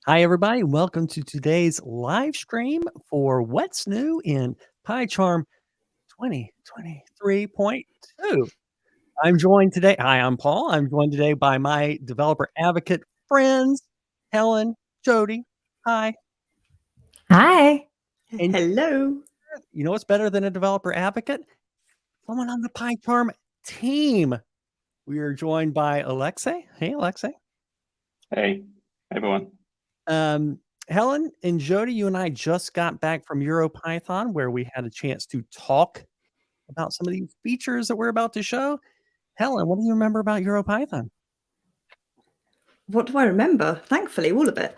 Hi, everybody. Welcome to today's live stream for What's New in PyCharm 2023.2. I'm joined today. Hi, I'm Paul. I'm joined today by my developer advocate friends, Helen, Jodie. Hi. Hi. And Hello. you know what's better than a developer advocate? Someone on the PyCharm team. We are joined by Aleksei. Hey, Aleksei. Hey, everyone. Helen and Jodie, you and I just got back from EuroPython, where we had a chance to talk about some of these features that we're about to show. Helen, what do you remember about EuroPython? What do I remember? Thankfully, all of it.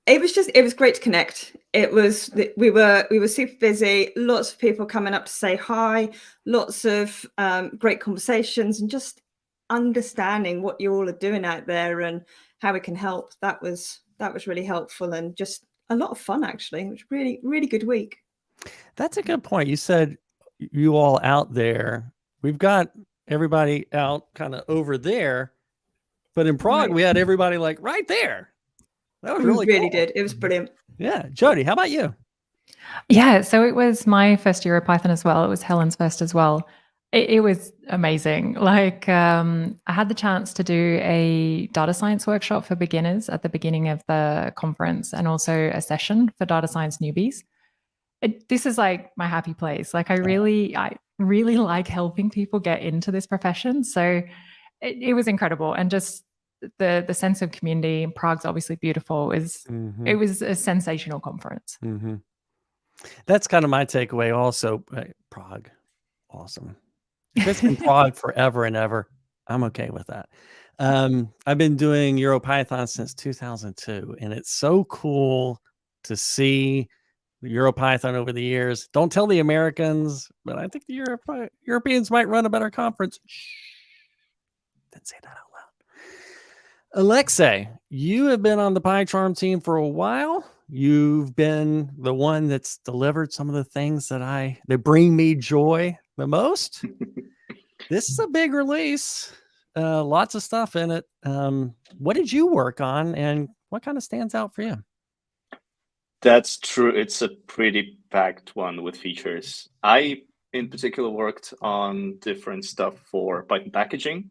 It was great to connect. We were super busy. Lots of people coming up to say hi. Lots of great conversations and just understanding what you all are doing out there and how we can help. That was really helpful and just a lot of fun. Actually, it was really good week. That's a good point. You said you all out there. We've got everybody out kind of over there, but in Prague, we had everybody like right there. That was really really cool. did. It was brilliant. Yeah. Jodie, how about you? Yeah, so it was my first EuroPython as well. It was Helen's first as well. It was amazing. Like I had the chance to do a data science workshop for beginners at the beginning of the conference and also a session for data science newbies. This is like my happy place. Like I really like helping people get into this profession. So it was incredible. And just the sense of community. Prague's obviously beautiful. It was a sensational conference. That's kind of my takeaway also. Prague, awesome. If it's been Prague forever and ever, I'm okay with that. I've been doing EuroPython since 2002, and it's so cool to see the EuroPython over the years. Don't tell the Americans, but I think the Europeans might run a better conference. Shh. Didn't say that out loud. Aleksei, you have been on the PyCharm team for a while. You've been the one that's delivered some of the things that bring me joy the most. This is a big release. Lots of stuff in it. What did you work on and what kind of stands out for you? That's true. It's a pretty packed one with features. I, in particular, worked on different stuff for Python packaging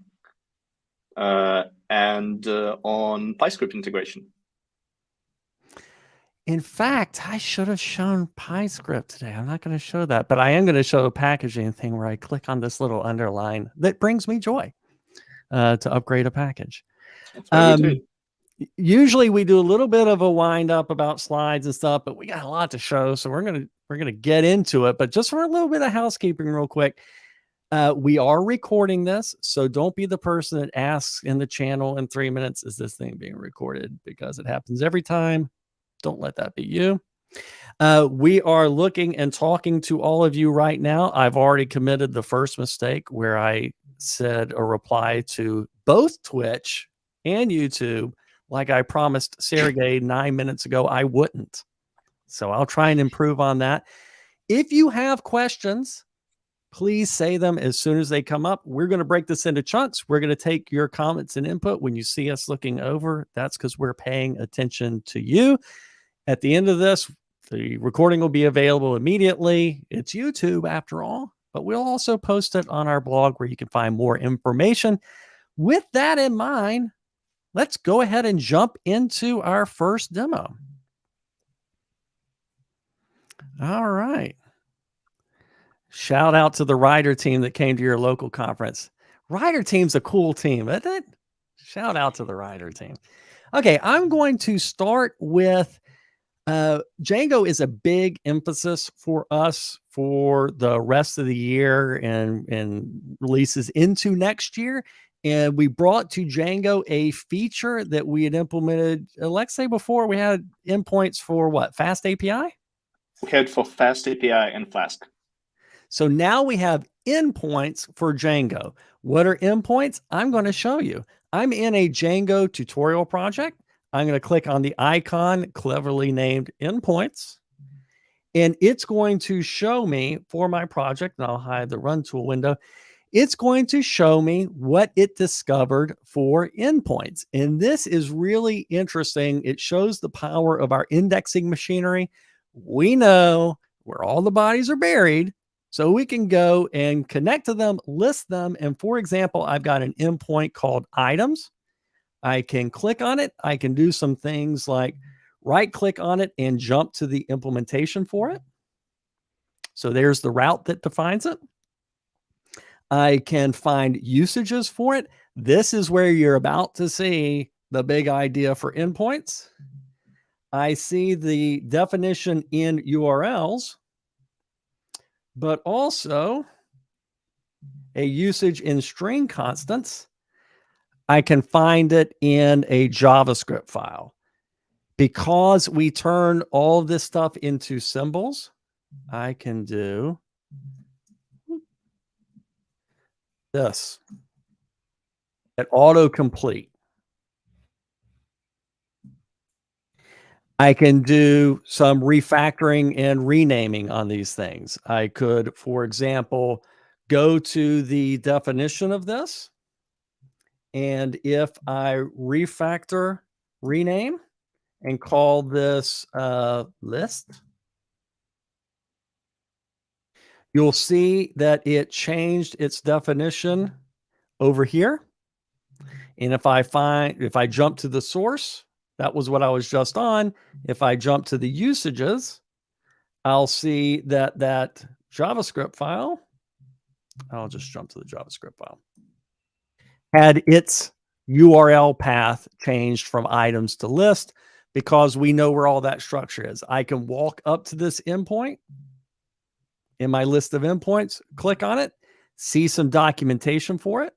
and on PyScript integration. In fact, I should have shown PyScript today. I'm not going to show that, but I am going to show a packaging thing where I click on this little underline that brings me joy to upgrade a package. Usually we do a little bit of a wind up about slides and stuff, but we got a lot to show, so we're gonna get into it. But just for a little bit of housekeeping, real quick, we are recording this, so don't be the person that asks in the channel in 3 minutes, "Is this thing being recorded?" Because it happens every time. Don't let that be you. We are looking and talking to all of you right now. I've already committed the first mistake where I said a reply to both Twitch and YouTube like I promised Sergey 9 minutes ago I wouldn't. So I'll try and improve on that. If you have questions, please say them as soon as they come up. We're going to break this into chunks. We're going to take your comments and input. When you see us looking over, that's because we're paying attention to you. At the end of this, the recording will be available immediately. It's YouTube after all, but we'll also post it on our blog where you can find more information. With that in mind, let's go ahead and jump into our first demo. All right. Shout out to the Rider team that came to your local conference. Rider team's a cool team, isn't it? Shout out to the Rider team. Okay, I'm going to start with Django is a big emphasis for us for the rest of the year and releases into next year. And we brought to Django a feature that we had implemented, Aleksei, before. We had endpoints for what? Fast API? We had for Fast API and Flask. So now we have endpoints for Django. What are endpoints? I'm going to show you. I'm in a Django tutorial project. I'm going to click on the icon cleverly named endpoints. And it's going to show me for my project, and I'll hide the run tool window. it's going to show me what it discovered for endpoints. And this is really interesting. It shows the power of our indexing machinery. We know where all the bodies are buried, so we can go and connect to them, list them. And for example, I've got an endpoint called items. I can click on it. I can do some things like right click on it and jump to the implementation for it. So there's the route that defines it. I can find usages for it. This is where you're about to see the big idea for endpoints. I see the definition in URLs, but also a usage in string constants. I can find it in a JavaScript file. Because we turn all of this stuff into symbols, I can do this at autocomplete. I can do some refactoring and renaming on these things. I could, for example, go to the definition of this. And if I refactor, rename, and call this list, you'll see that it changed its definition over here. And if I jump to the source, that was what I was just on. If I jump to the usages, I'll see that that JavaScript file, I'll just jump to the JavaScript file, had its URL path changed from items to list, because we know where all that structure is. I can walk up to this endpoint in my list of endpoints, click on it, see some documentation for it.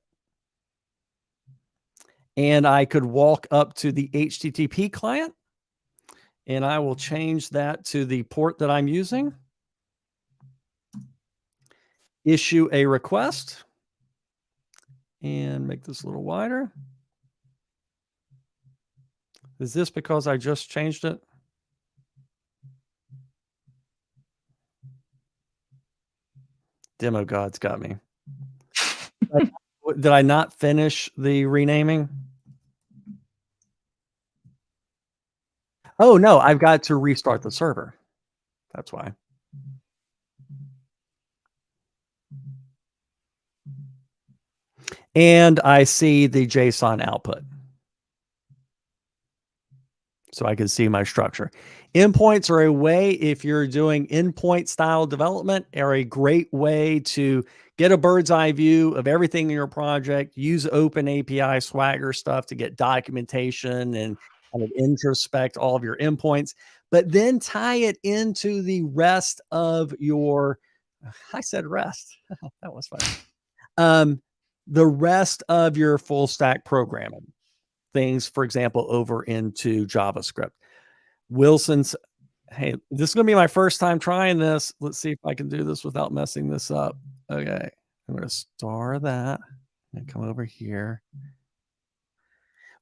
And I could walk up to the HTTP client, and I will change that to the port that I'm using. Issue a request and make this a little wider. Is this because I just changed it? Demo God's got me. Did I not finish the renaming? Oh, no, I've got to restart the server. That's why. And I see the JSON output. So I can see my structure. Endpoints are a way, if you're doing endpoint style development, are a great way to get a bird's eye view of everything in your project. Use open API Swagger stuff to get documentation and kind of introspect all of your endpoints, but then tie it into the rest of your, I said rest. That was fun. The rest of your full stack programming. Things, for example, over into JavaScript. Wilson's, hey, this is going to be my first time trying this. Let's see if I can do this without messing this up. Okay, I'm going to star that and come over here.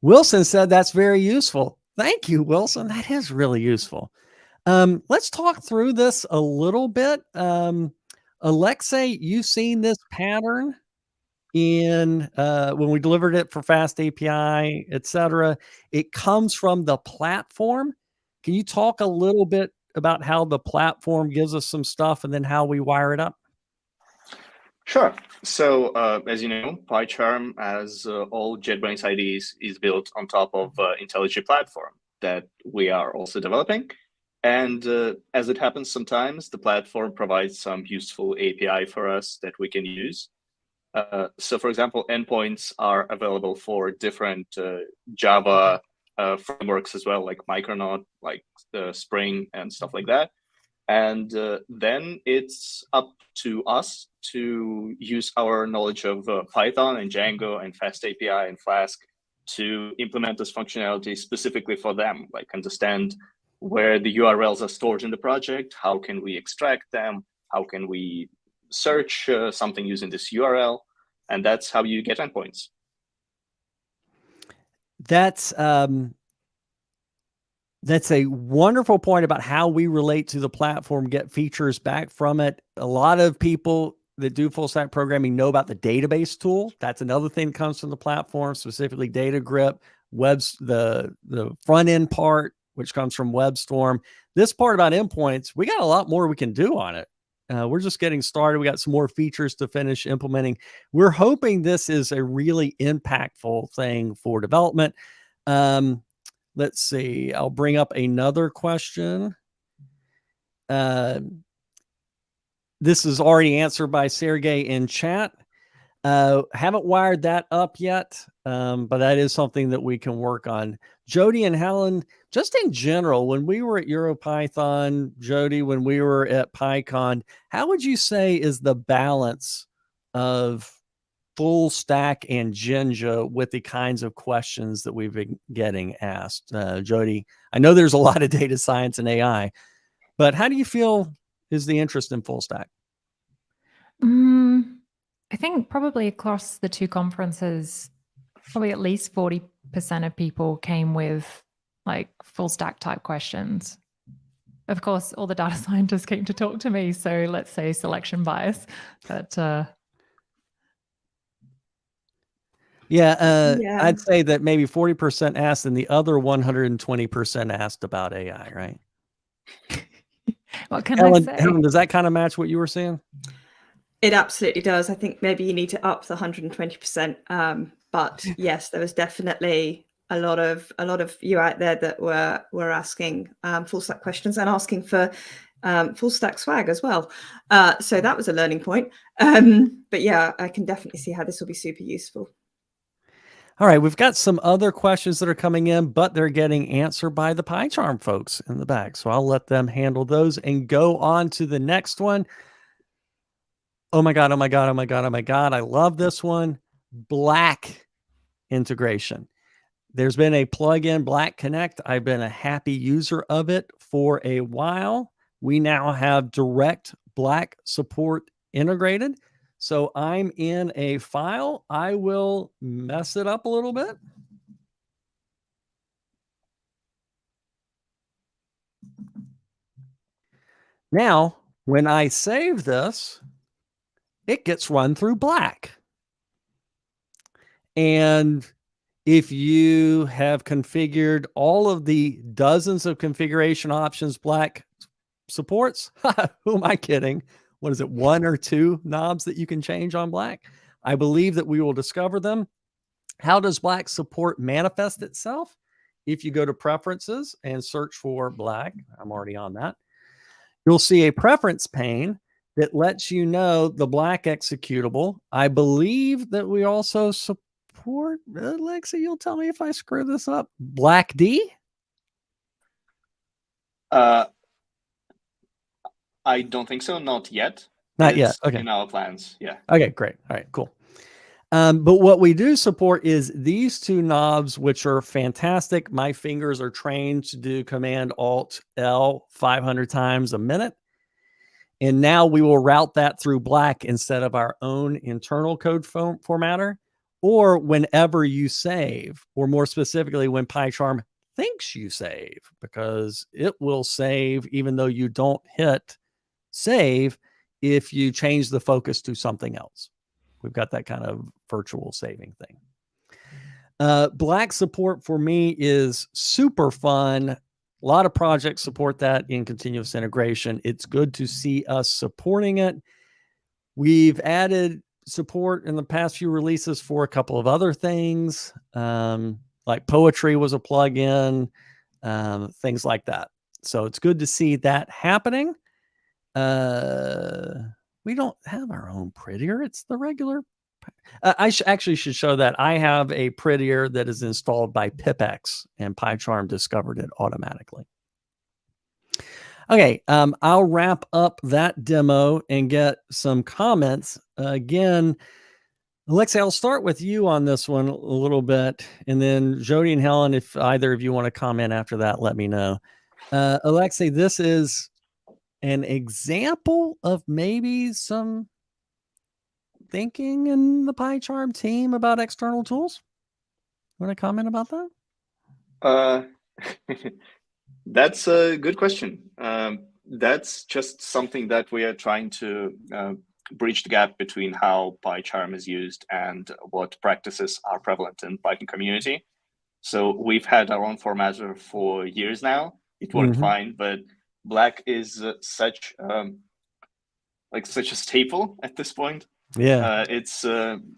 Wilson said that's very useful. Thank you, Wilson. That is really useful. Let's talk through this a little bit. Aleksei, you've seen this pattern in when we delivered it for Fast API, etc. It comes from the platform. Can you talk a little bit about how the platform gives us some stuff and then how we wire it up? Sure. So as you know, PyCharm, as all JetBrains IDs, is built on top of IntelliJ platform that we are also developing. And as it happens sometimes, the platform provides some useful API for us that we can use. So for example, endpoints are available for different Java frameworks as well, like Micronaut, like Spring and stuff like that. And then it's up to us to use our knowledge of Python and Django and Fast API and Flask to implement this functionality specifically for them, like understand where the URLs are stored in the project, how can we extract them, how can we search something using this URL, and that's how you get endpoints. That's a wonderful point about how we relate to the platform, get features back from it. A lot of people that do full stack programming know about the database tool. That's another thing that comes from the platform, specifically Data Grip, the front end part, which comes from WebStorm. This part about endpoints, we got a lot more we can do on it. We're just getting started. We got some more features to finish implementing. We're hoping this is a really impactful thing for development. Let's see. I'll bring up another question. This is already answered by Sergey in chat. Haven't wired that up yet, but that is something that we can work on. Jodie and Helen, just in general, when we were at EuroPython, Jodie, when we were at PyCon, how would you say is the balance of full stack and Jinja with the kinds of questions that we've been getting asked? Jodie, I know there's a lot of data science and AI, but how do you feel is the interest in full stack? I think probably across the two conferences, probably at least 40% of people came with like full stack type questions. Of course, all the data scientists came to talk to me, so let's say selection bias. But Yeah. I'd say that maybe 40% asked and the other 120% asked about AI, right? what can Helen, I say? Helen, does that kind of match what you were saying? It absolutely does. I think maybe you need to up the 120%. But yes, there was definitely a lot of you out there that were asking full stack questions and asking for full stack swag as well. So that was a learning point. But yeah, I can definitely see how this will be super useful. All right, we've got some other questions that are coming in, but they're getting answered by the PyCharm folks in the back. So I'll let them handle those and go on to the next one. Oh my God, oh my God, oh my God, oh my God. I love this one. Black integration. There's been a plugin, Black Connect. I've been a happy user of it for a while. We now have direct Black support integrated. So I'm in a file. I will mess it up a little bit. Now, when I save this, it gets run through Black. And if you have configured all of the dozens of configuration options Black supports, who am I kidding? What is it, 1 or 2 knobs that you can change on Black? I believe that we will discover them. How does Black support manifest itself? If you go to preferences and search for Black, I'm already on that, you'll see a preference pane that lets you know the Black executable. I believe that we also support, Aleksei, you'll tell me if I screw this up, Black D? I don't think so. Not yet. Not yet. It's Okay. in our plans. Yeah. Okay, great. All right, cool. But what we do support is these 2 knobs, which are fantastic. My fingers are trained to do Command Alt L 500 times a minute. And now we will route that through Black instead of our own internal code formatter, or whenever you save, or more specifically, when PyCharm thinks you save, because it will save even though you don't hit save if you change the focus to something else. We've got that kind of virtual saving thing. Black support for me is super fun. A lot of projects support that in continuous integration. It's good to see us supporting it. We've added support in the past few releases for a couple of other things, like Poetry was a plugin, things like that. So it's good to see that happening. We don't have our own prettier. It's the regular. I actually should show that. I have a prettier that is installed by PipX, and PyCharm discovered it automatically. Okay, I'll wrap up that demo and get some comments. Again, Aleksei, I'll start with you on this one a little bit, and then Jodie and Helen, if either of you want to comment after that, let me know. Aleksei, this is an example of maybe some thinking in the PyCharm team about external tools. Want to comment about that? That's a good question. That's just something that we are trying to bridge the gap between how PyCharm is used and what practices are prevalent in Python community. So we've had our own formatter for years now. It worked fine, but Black is such a staple at this point. Yeah. It's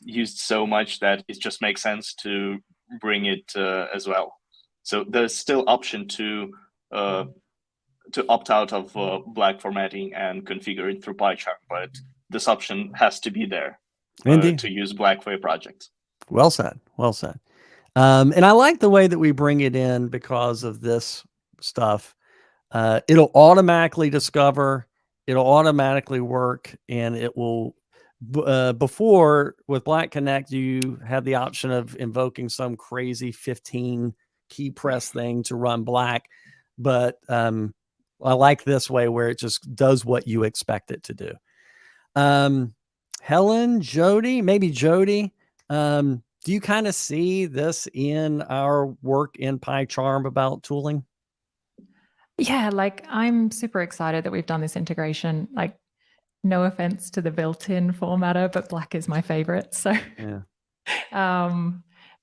used so much that it just makes sense to bring it as well. So there's still option to opt out of Black formatting and configure it through PyCharm, but this option has to be there to use Black for your project. Well said. Well said. And I like the way that we bring it in because of this stuff. It'll automatically discover, it'll automatically work, and it will, before with Black Connect, you had the option of invoking some crazy 15 key press thing to run Black. But I like this way where it just does what you expect it to do. Helen, Jodie, maybe Jodie, do you kind of see this in our work in PyCharm about tooling? Yeah, like I'm super excited that we've done this integration. Like, no offense to the built-in formatter, but Black is my favorite. So, yeah.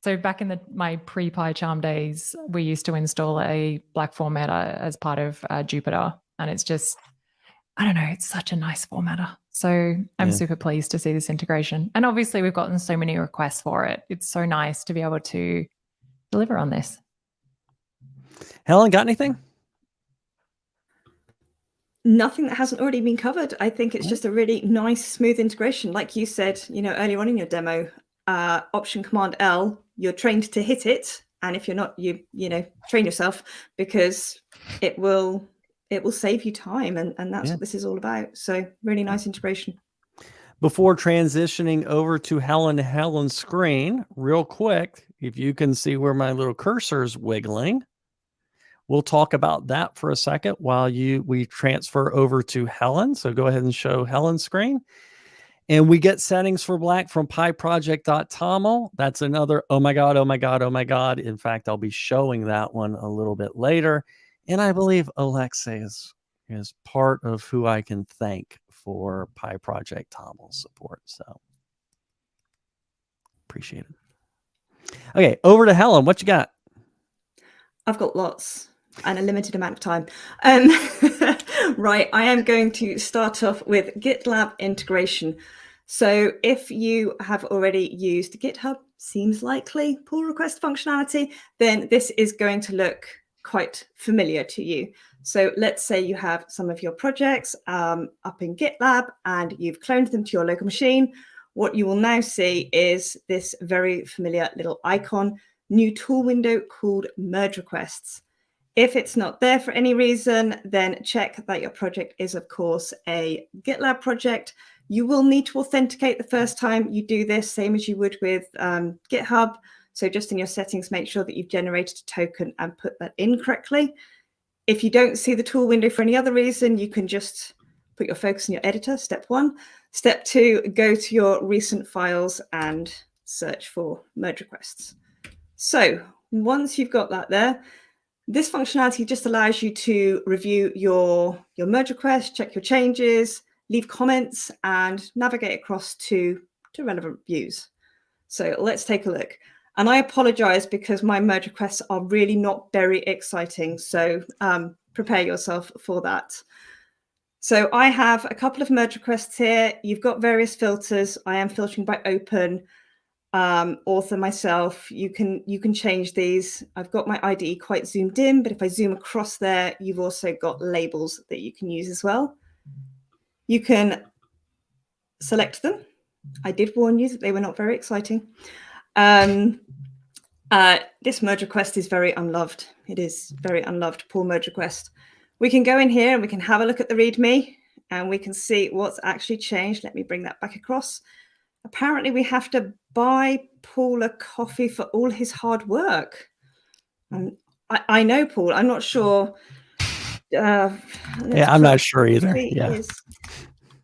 So back in my pre-PyCharm days, we used to install a Black formatter as part of Jupyter, and it's just, I don't know, it's such a nice formatter. So I'm super pleased to see this integration. And obviously we've gotten so many requests for it. It's so nice to be able to deliver on this. Helen, got anything? Nothing that hasn't already been covered. I think it's just a really nice, smooth integration. Like you said, earlier on in your demo, Option Command L, you're trained to hit it. And if you're not, you train yourself, because it will save you time. And that's what this is all about. So really nice integration. Before transitioning over to Helen's screen, real quick, if you can see where my little cursor is wiggling, we'll talk about that for a second while we transfer over to Helen. So go ahead and show Helen's screen. And we get settings for Black from pyproject.toml. That's another, oh my God, oh my God, oh my God. In fact, I'll be showing that one a little bit later. And I believe Aleksei is part of who I can thank for PyProject.toml support. So appreciate it. Okay, over to Helen. What you got? I've got lots and a limited amount of time. Right, I am going to start off with GitLab integration. So if you have already used GitHub, seems likely, pull request functionality, then this is going to look quite familiar to you. So let's say you have some of your projects up in GitLab and you've cloned them to your local machine. What you will now see is this very familiar little icon, new tool window called merge requests. If it's not there for any reason, then check that your project is, of course, a GitLab project. You will need to authenticate the first time you do this, same as you would with GitHub. So just in your settings, make sure that you've generated a token and put that in correctly. If you don't see the tool window for any other reason, you can just put your focus in your editor, step 1. Step 2, go to your recent files and search for merge requests. So once you've got that there, this functionality just allows you to review your merge request, check your changes, leave comments, and navigate across to relevant views. So let's take a look. And I apologize because my merge requests are really not very exciting. So prepare yourself for that. So I have a couple of merge requests here. You've got various filters. I am filtering by open, author myself. You can change these. I've got my IDE quite zoomed in, but if I zoom across there, you've also got labels that you can use as well. You can select them. I did warn you that they were not very exciting. This merge request is very unloved. It is very unloved, poor merge request. We can go in here and we can have a look at the README and we can see what's actually changed. Let me bring that back across. Apparently we have to buy Paul a coffee for all his hard work. I know Paul, I'm not sure. Yeah, I'm not sure either.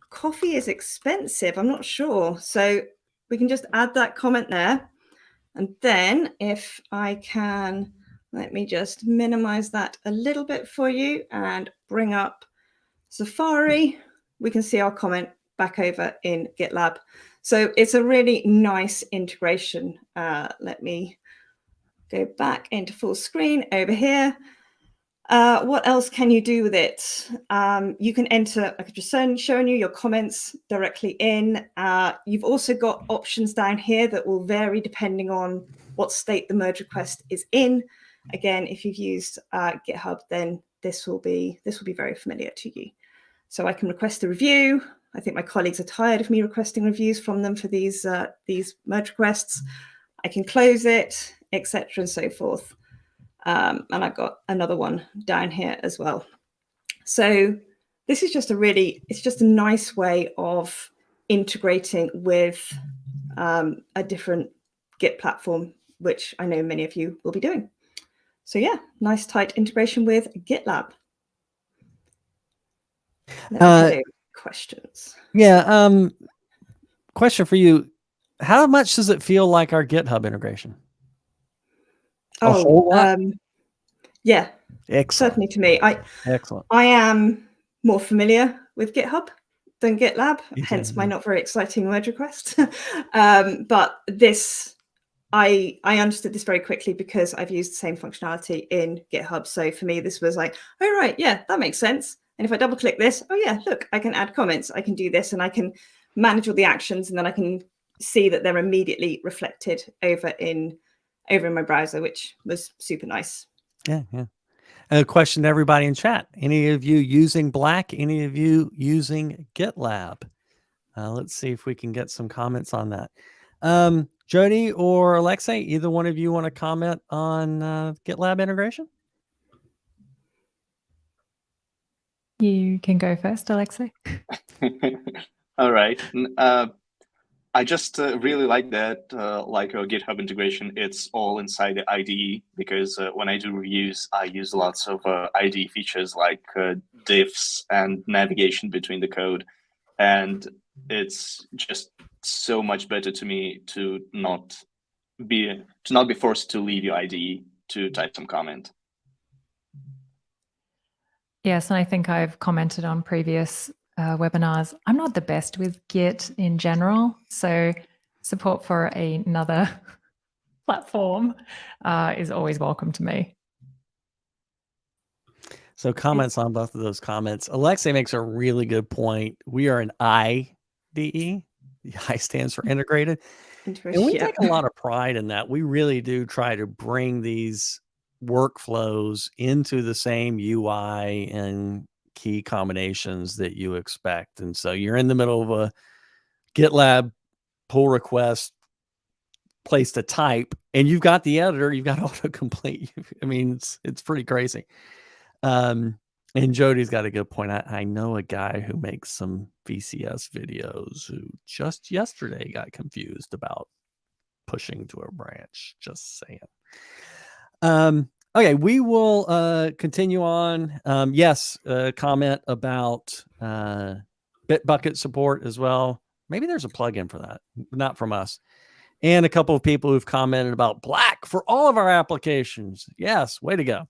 Coffee is expensive. I'm not sure. So we can just add that comment there. And then if I can, let me just minimize that a little bit for you and bring up Safari. We can see our comment back over in GitLab. So it's a really nice integration. Let me go back into full screen over here. What else can you do with it? You can enter, like I've just shown you, your comments directly in. You've also got options down here that will vary depending on what state the merge request is in. Again, if you've used GitHub, then this will be very familiar to you. So I can request a review. I think my colleagues are tired of me requesting reviews from them for these merge requests. I can close it, etc., and so forth. And I've got another one down here as well. So this is just it's just a nice way of integrating with a different Git platform, which I know many of you will be doing. So yeah, nice tight integration with GitLab. Questions? Yeah. Question for you. How much does it feel like our GitHub integration? A whole lot? Yeah. Excellent. Certainly to me. Excellent. I am more familiar with GitHub than GitLab, hence my not very exciting merge request. But this, I understood this very quickly because I've used the same functionality in GitHub. So for me, this was like, oh, right, yeah, that makes sense. And if I double click this, oh yeah, look, I can add comments, I can do this, and I can manage all the actions, and then I can see that they're immediately reflected over in my browser, which was super nice. Yeah, yeah. A question to everybody in chat. Any of you using Black? Any of you using GitLab? Let's see if we can get some comments on that. Jodie or Aleksei, either one of you want to comment on GitLab integration? You can go first, Aleksei. All right. I just really like that, like a GitHub integration, it's all inside the IDE, because when I do reviews, I use lots of IDE features like diffs and navigation between the code. And it's just so much better to me to not be forced to leave your IDE to type some comment. Yes, and I think I've commented on previous webinars. I'm not the best with Git in general, so support for another platform is always welcome to me. So comments on both of those comments. Aleksei makes a really good point. We are an IDE. The I stands for integrated. And we take a lot of pride in that. We really do try to bring these workflows into the same UI and key combinations that you expect. And so you're in the middle of a GitLab pull request place to type, and you've got the editor, you've got autocomplete. I mean, it's pretty crazy. And Jodie's got a good point. I know a guy who makes some VCS videos who just yesterday got confused about pushing to a branch. Just saying. Okay, we will continue on. Yes, comment about Bitbucket support as well. Maybe there's a plugin for that, not from us. And a couple of people who've commented about Black for all of our applications. Yes, way to go.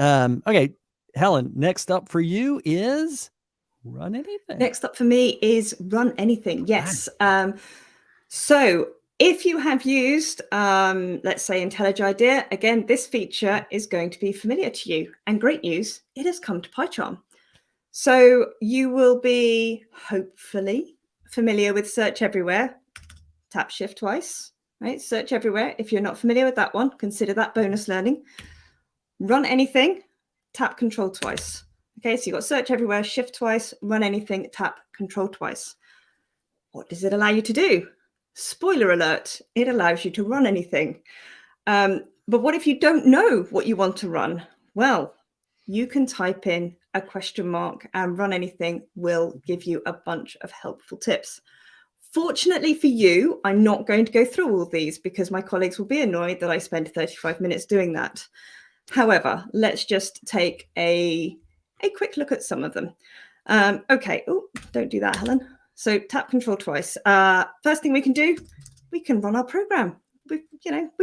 Okay, Helen, next up for you is Run Anything. Next up for me is Run Anything. Yes. So if you have used, let's say, IntelliJ IDEA, again, this feature is going to be familiar to you. And great news, it has come to PyCharm. So you will be hopefully familiar with Search Everywhere. Tap Shift twice, right? Search Everywhere. If you're not familiar with that one, consider that bonus learning. Run Anything, tap Control twice. Okay, so you've got Search Everywhere, Shift twice, Run Anything, tap Control twice. What does it allow you to do? Spoiler alert, it allows you to run anything. But what if you don't know what you want to run? Well, you can type in a question mark, and Run Anything will give you a bunch of helpful tips. Fortunately for you, I'm not going to go through all of these because my colleagues will be annoyed that I spend 35 minutes doing that. However, let's just take a quick look at some of them. Okay, oh, don't do that, Helen. So tap Control twice. First thing we can do, we can run our program. We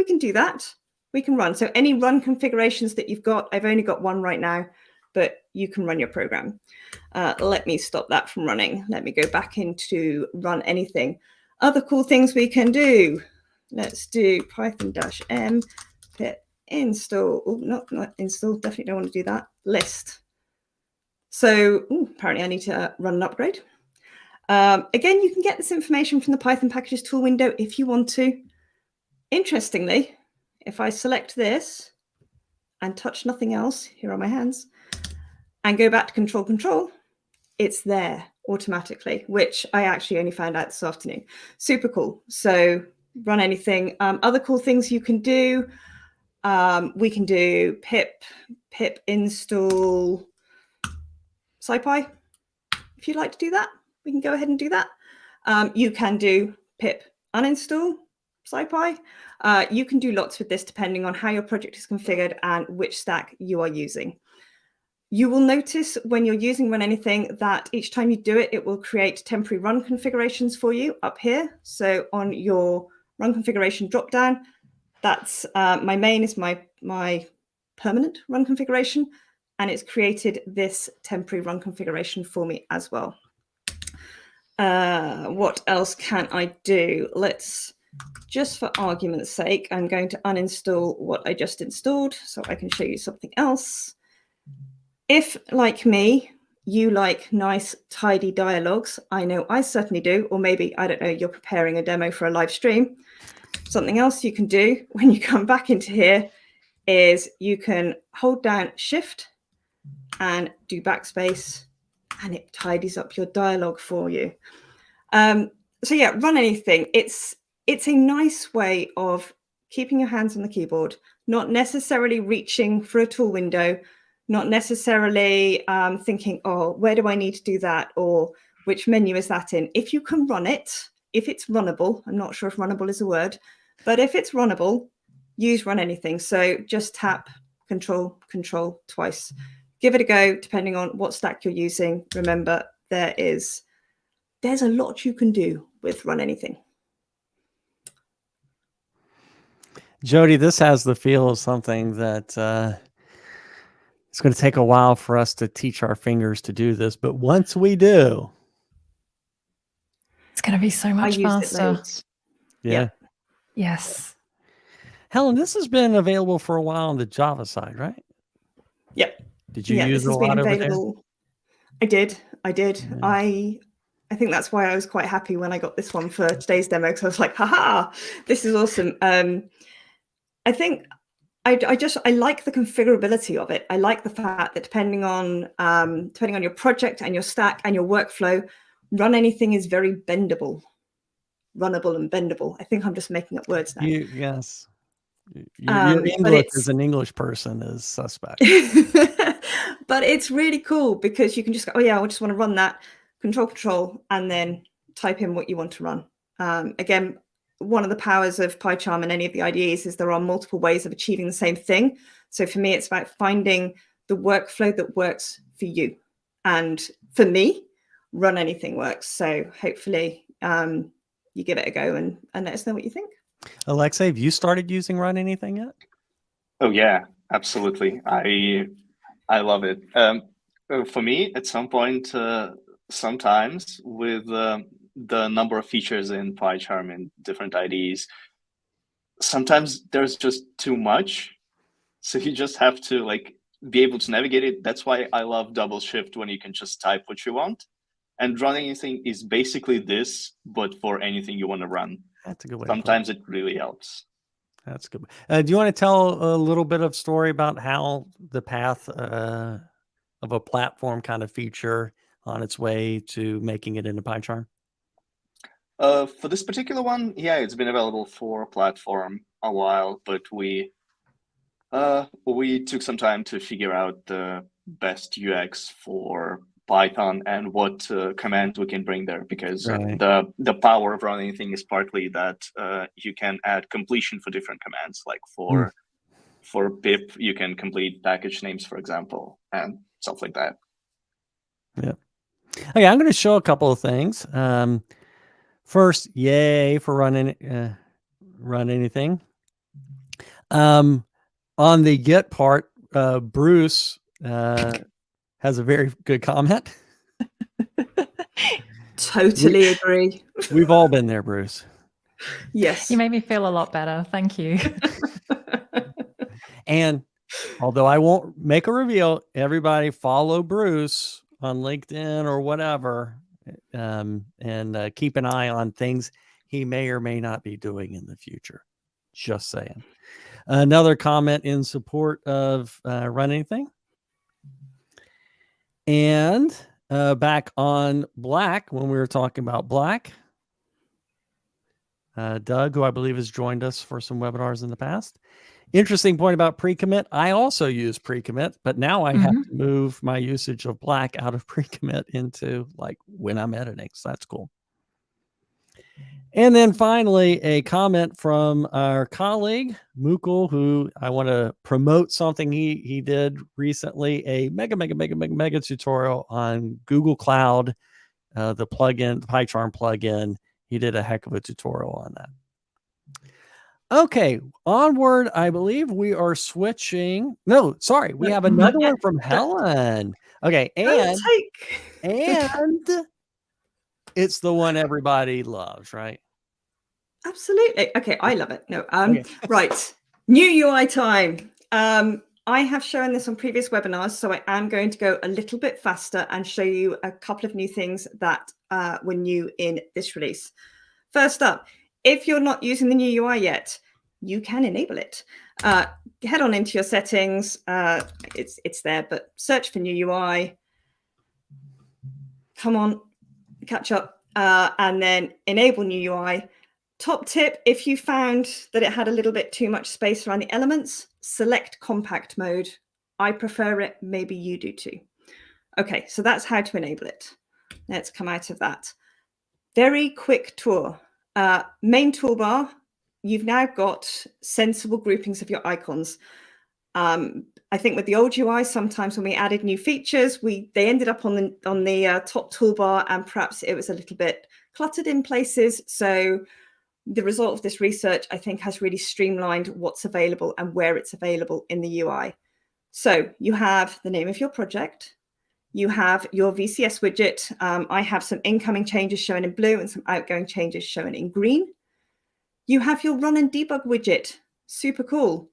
can do that. We can run. So any run configurations that you've got, I've only got one right now, but you can run your program. Let me stop that from running. Let me go back into run anything. Other cool things we can do. Let's do python-m pip install. Oh, not install. Definitely don't want to do that. List. So apparently I need to run an upgrade. Again, you can get this information from the Python packages tool window if you want to. Interestingly, if I select this and touch nothing else, here are my hands, and go back to control, it's there automatically, which I actually only found out this afternoon. Super cool. So run anything. Other cool things you can do. We can do pip install SciPy. If you'd like to do that, we can go ahead and do that. You can do pip uninstall SciPy. You can do lots with this depending on how your project is configured and which stack you are using. You will notice when you're using run anything that each time you do it, it will create temporary run configurations for you up here. So on your run configuration dropdown, that's my main is my permanent run configuration, and it's created this temporary run configuration for me as well. What else can I do? Let's, just for argument's sake, I'm going to uninstall what I just installed so I can show you something else. If, like me, you like nice, tidy dialogues, I know I certainly do, or maybe, I don't know, you're preparing a demo for a live stream. Something else you can do when you come back into here is you can hold down Shift and do backspace, and it tidies up your dialogue for you. So yeah, run anything. It's a nice way of keeping your hands on the keyboard, not necessarily reaching for a tool window, not necessarily thinking, oh, where do I need to do that? Or which menu is that in? If you can run it, if it's runnable, I'm not sure if runnable is a word, but if it's runnable, use run anything. So just tap control twice. Give it a go, depending on what stack you're using. Remember, there's a lot you can do with run anything. Jodie, this has the feel of something that it's going to take a while for us to teach our fingers to do this, but once we do, it's going to be so much faster. Yeah. Yes. Helen, this has been available for a while on the Java side, right? Yep. Did you use it a lot over there? I did. Yeah. I think that's why I was quite happy when I got this one for today's demo, because I was like, haha, this is awesome. I think I like the configurability of it. I like the fact that depending on your project and your stack and your workflow, run anything is very bendable, runnable and bendable. I think I'm just making up words now. Yes. Your English as an English person is suspect. But it's really cool because you can just go, oh yeah, I just want to run that, control, and then type in what you want to run. Again, one of the powers of PyCharm and any of the IDEs is there are multiple ways of achieving the same thing. So for me, it's about finding the workflow that works for you. And for me, run anything works. So hopefully you give it a go and let us know what you think. Aleksei, have you started using run anything yet? Oh yeah, absolutely. I love it. For me, at some point, sometimes with the number of features in PyCharm and different IDEs, sometimes there's just too much. So you just have to be able to navigate it. That's why I love double shift when you can just type what you want. And run anything is basically this, but for anything you want to run. That's a good way. Sometimes it really helps. That's good. Do you want to tell a little bit of story about how the path of a platform kind of feature on its way to making it into PyCharm? For this particular one, yeah, it's been available for platform a while, but we took some time to figure out the best UX for Python and what command we can bring there, because Right. the power of running anything is partly that you can add completion for different commands. Like for pip, you can complete package names, for example, and stuff like that. Yeah. Okay, I'm going to show a couple of things. First, yay for run anything. On the Git part, Bruce has a very good comment. Totally agree. We've all been there, Bruce. Yes. You made me feel a lot better. Thank you. And although I won't make a reveal, everybody follow Bruce on LinkedIn or whatever, and keep an eye on things he may or may not be doing in the future. Just saying. Another comment in support of Run Anything. And back on Black, when we were talking about Black, Doug, who I believe has joined us for some webinars in the past. Interesting point about pre-commit. I also use pre-commit, but now I have to move my usage of Black out of pre-commit into like when I'm editing. So that's cool. And then finally, a comment from our colleague, Mukul, who I want to promote something he did recently, a mega tutorial on Google Cloud, the plugin, the PyCharm plugin. He did a heck of a tutorial on that. Okay, onward. I believe we are switching. No, sorry, we have another one from Helen. Okay, and it's the one everybody loves, right? Absolutely. Okay, I love it. No, Okay. Right. New UI time. I have shown this on previous webinars, so I am going to go a little bit faster and show you a couple of new things that were new in this release. First up, if you're not using the new UI yet, you can enable it. Head on into your settings. It's there, but search for new UI. Come on, catch up, and then enable new UI. Top tip, if you found that it had a little bit too much space around the elements, select compact mode. I prefer it, maybe you do too. Okay, so that's how to enable it. Let's come out of that. Very quick tour. Main toolbar, you've now got sensible groupings of your icons. I think with the old UI, sometimes when we added new features, they ended up on the top toolbar, and perhaps it was a little bit cluttered in places. So the result of this research, I think, has really streamlined what's available and where it's available in the UI. So you have the name of your project. You have your VCS widget. I have some incoming changes shown in blue and some outgoing changes shown in green. You have your run and debug widget. Super cool.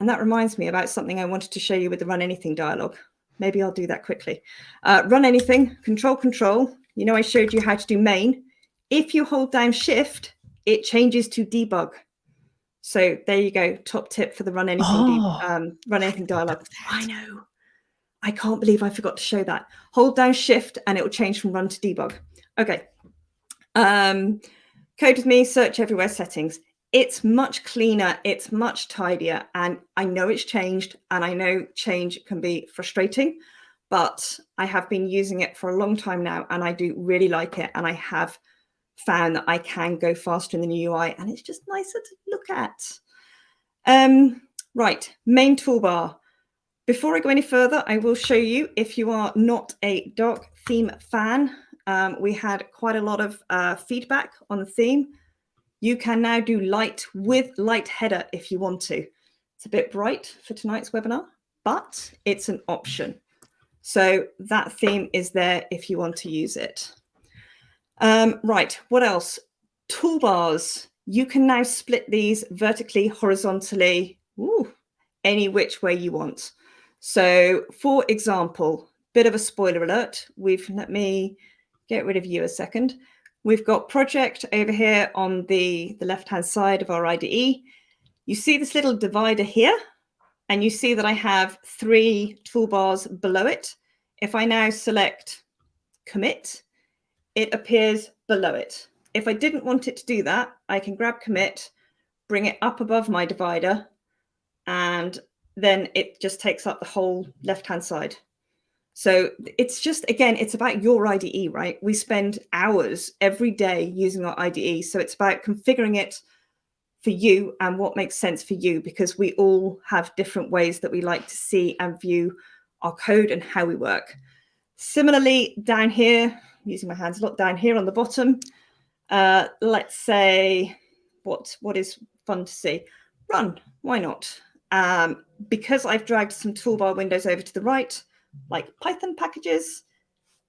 And that reminds me about something I wanted to show you with the run anything dialog. Maybe I'll do that quickly. Run anything, control. You know, I showed you how to do main. If you hold down shift, it changes to debug. So there you go. Top tip for the run anything dialog. I know. I can't believe I forgot to show that. Hold down shift and it will change from run to debug. Okay. Code with me, search everywhere settings. It's much cleaner. It's much tidier. And I know it's changed, and I know change can be frustrating, but I have been using it for a long time now, and I do really like it. And I have found that I can go faster in the new UI, and it's just nicer to look at. Right, main toolbar. Before I go any further, I will show you, if you are not a dark theme fan, we had quite a lot of feedback on the theme. You can now do light with light header if you want to. It's a bit bright for tonight's webinar, but it's an option. So that theme is there if you want to use it. Right, what else? Toolbars. You can now split these vertically, horizontally, any which way you want. So for example, bit of a spoiler alert. Let me get rid of you a second. We've got project over here on the left-hand side of our IDE. You see this little divider here, and you see that I have 3 toolbars below it. If I now select commit, it appears below it. If I didn't want it to do that, I can grab commit, bring it up above my divider, and then it just takes up the whole left-hand side. So it's just, again, it's about your IDE, right? We spend hours every day using our IDE. So it's about configuring it for you and what makes sense for you, because we all have different ways that we like to see and view our code and how we work. Similarly, down here, using my hands a lot, down here on the bottom, let's say, what is fun to see? Run, why not? Because I've dragged some toolbar windows over to the right, like Python packages,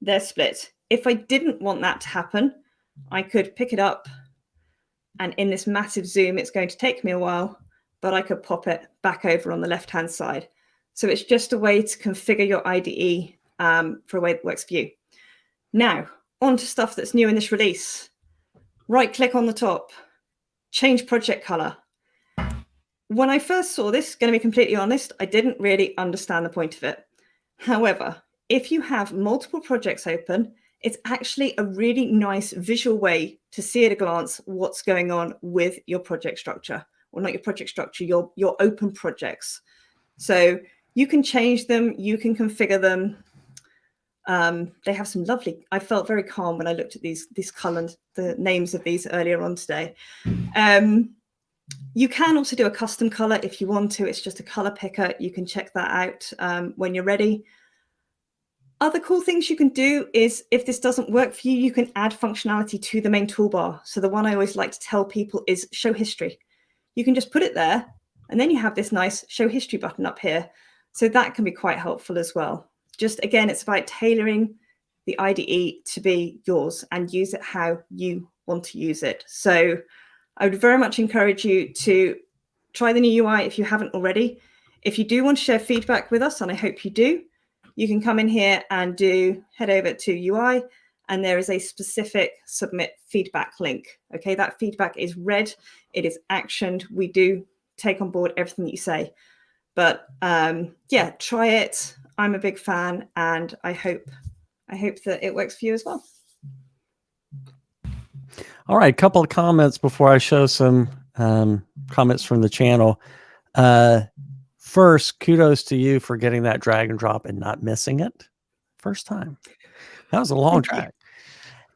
they're split. If I didn't want that to happen, I could pick it up, and in this massive zoom, it's going to take me a while, but I could pop it back over on the left-hand side. So it's just a way to configure your IDE for a way that works for you. Now, on to stuff that's new in this release. Right-click on the top, change project color. When I first saw this, going to be completely honest, I didn't really understand the point of it. However, if you have multiple projects open, it's actually a really nice visual way to see at a glance what's going on with your project structure, or not your project structure, your open projects. So you can change them, you can configure them. They have some lovely, I felt very calm when I looked at these colors, the names of these earlier on today. You can also do a custom color if you want to. It's just a color picker. You can check that out when you're ready. Other cool things you can do is, if this doesn't work for you, you can add functionality to the main toolbar. So the one I always like to tell people is show history. You can just put it there, and then you have this nice show history button up here. So that can be quite helpful as well. Just again, it's about tailoring the IDE to be yours and use it how you want to use it. So I would very much encourage you to try the new UI if you haven't already. If you do want to share feedback with us, and I hope you do, you can come in here and head over to UI, and there is a specific submit feedback link. Okay, that feedback is read, it is actioned. We do take on board everything that you say. But yeah, try it. I'm a big fan, and I hope that it works for you as well. All right, a couple of comments before I show some comments from the channel. First, kudos to you for getting that drag and drop and not missing it. First time. That was a long drag.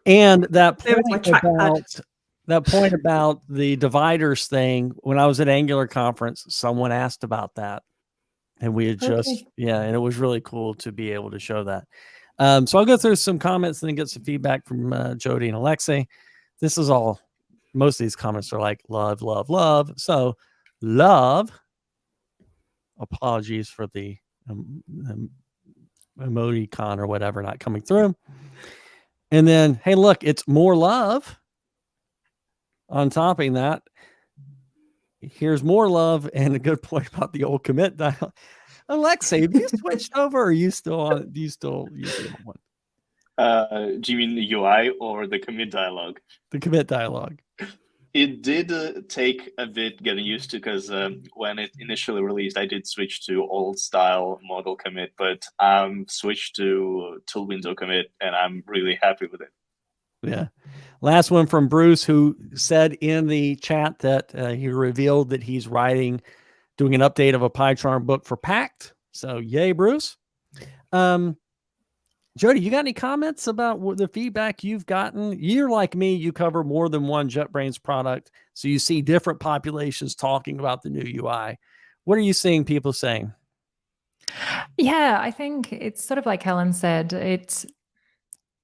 And that point about the dividers thing, when I was at Angular conference, someone asked about that. And we had just, and it was really cool to be able to show that. So I'll go through some comments and then get some feedback from Jodie and Aleksei. This is all, most of these comments are like love, love, love. So love, apologies for the emoticon or whatever not coming through. And then, hey, look, it's more love. On topping that, here's more love and a good point about the old commit dial. Aleksei, have you switched over, or are you still on? Do you still use the old one? Do you mean the UI or the commit dialog? The commit dialog. It did take a bit getting used to, because when it initially released, I did switch to old style model commit, but switched to tool window commit, and I'm really happy with it. Yeah. Last one from Bruce, who said in the chat that he revealed that he's doing an update of a PyCharm book for Pact. So yay, Bruce. Jodie, you got any comments about the feedback you've gotten? You're like me, you cover more than one JetBrains product, so you see different populations talking about the new UI. What are you seeing people saying? Yeah, I think it's sort of like Helen said,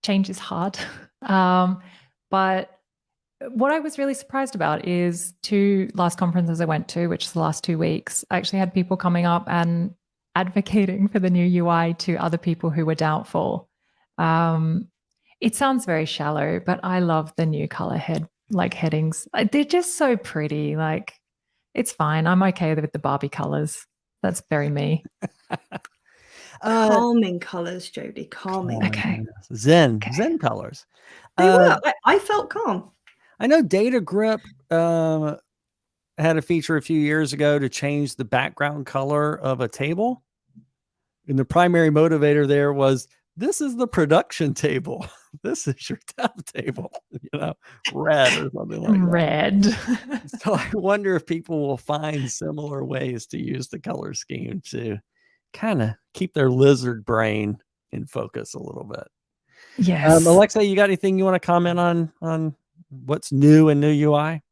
change is hard. But what I was really surprised about is 2 last conferences I went to, which is the last 2 weeks, I actually had people coming up and advocating for the new UI to other people who were doubtful. It sounds very shallow, but I love the new color headings. They're just so pretty. Like, it's fine. I'm okay with the Barbie colors. That's very me. Calming colors, Jodie. Calming. Okay. Zen colors. They were. I felt calm. I know Data Grip had a feature a few years ago to change the background color of a table. And the primary motivator there was, this is the production table. This is your dev table, red or something like that. Red. So I wonder if people will find similar ways to use the color scheme to kind of keep their lizard brain in focus a little bit. Yes. Aleksei, you got anything you want to comment on what's new in new UI?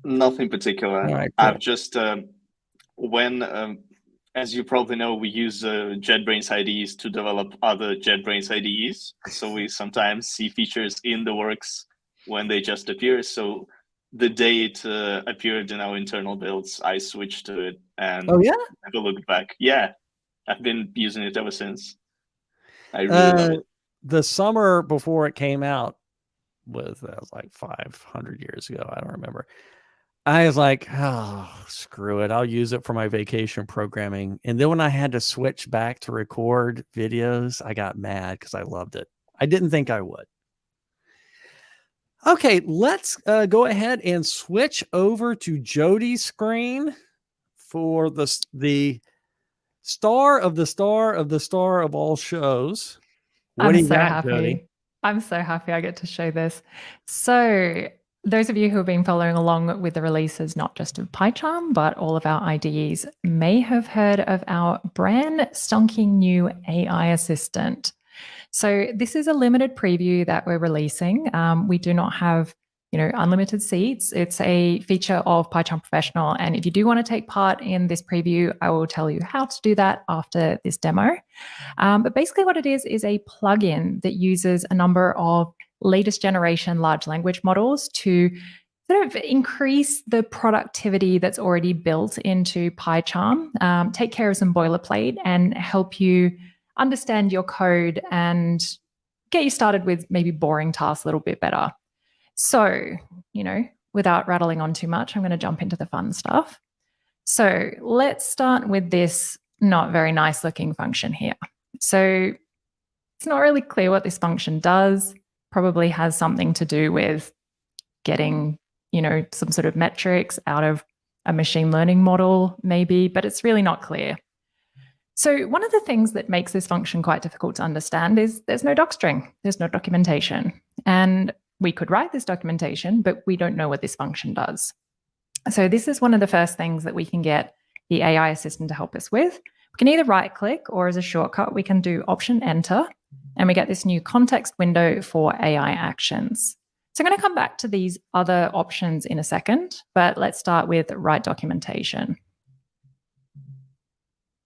Nothing particular. All right, cool. I've just as you probably know, we use JetBrains IDEs to develop other JetBrains IDEs. So we sometimes see features in the works when they just appear. So the day it appeared in our internal builds, I switched to it and never looked back. Yeah. I've been using it ever since. I really love it. The summer before it came out that was like 500 years ago. I don't remember. I was like, oh, screw it. I'll use it for my vacation programming. And then when I had to switch back to record videos, I got mad because I loved it. I didn't think I would. Okay, let's go ahead and switch over to Jodie's screen for the star of the star of the star of all shows. What do you got, Jodie? I'm so happy I get to show this. So those of you who have been following along with the releases, not just of PyCharm, but all of our IDEs, may have heard of our brand stonking new AI assistant. So this is a limited preview that we're releasing. We do not have, unlimited seats. It's a feature of PyCharm Professional. And if you do want to take part in this preview, I will tell you how to do that after this demo. But basically what it is a plugin that uses a number of latest generation large language models to sort of increase the productivity that's already built into PyCharm, take care of some boilerplate and help you understand your code and get you started with maybe boring tasks a little bit better. So, without rattling on too much, I'm going to jump into the fun stuff. So let's start with this not very nice looking function here. So it's not really clear what this function does. Probably has something to do with getting, some sort of metrics out of a machine learning model, maybe, but it's really not clear. So one of the things that makes this function quite difficult to understand is there's no docstring, there's no documentation. And we could write this documentation, but we don't know what this function does. So this is one of the first things that we can get the AI assistant to help us with. We can either right click or as a shortcut, we can do Option Enter, and we get this new context window for AI actions. So I'm going to come back to these other options in a second, but let's start with write documentation.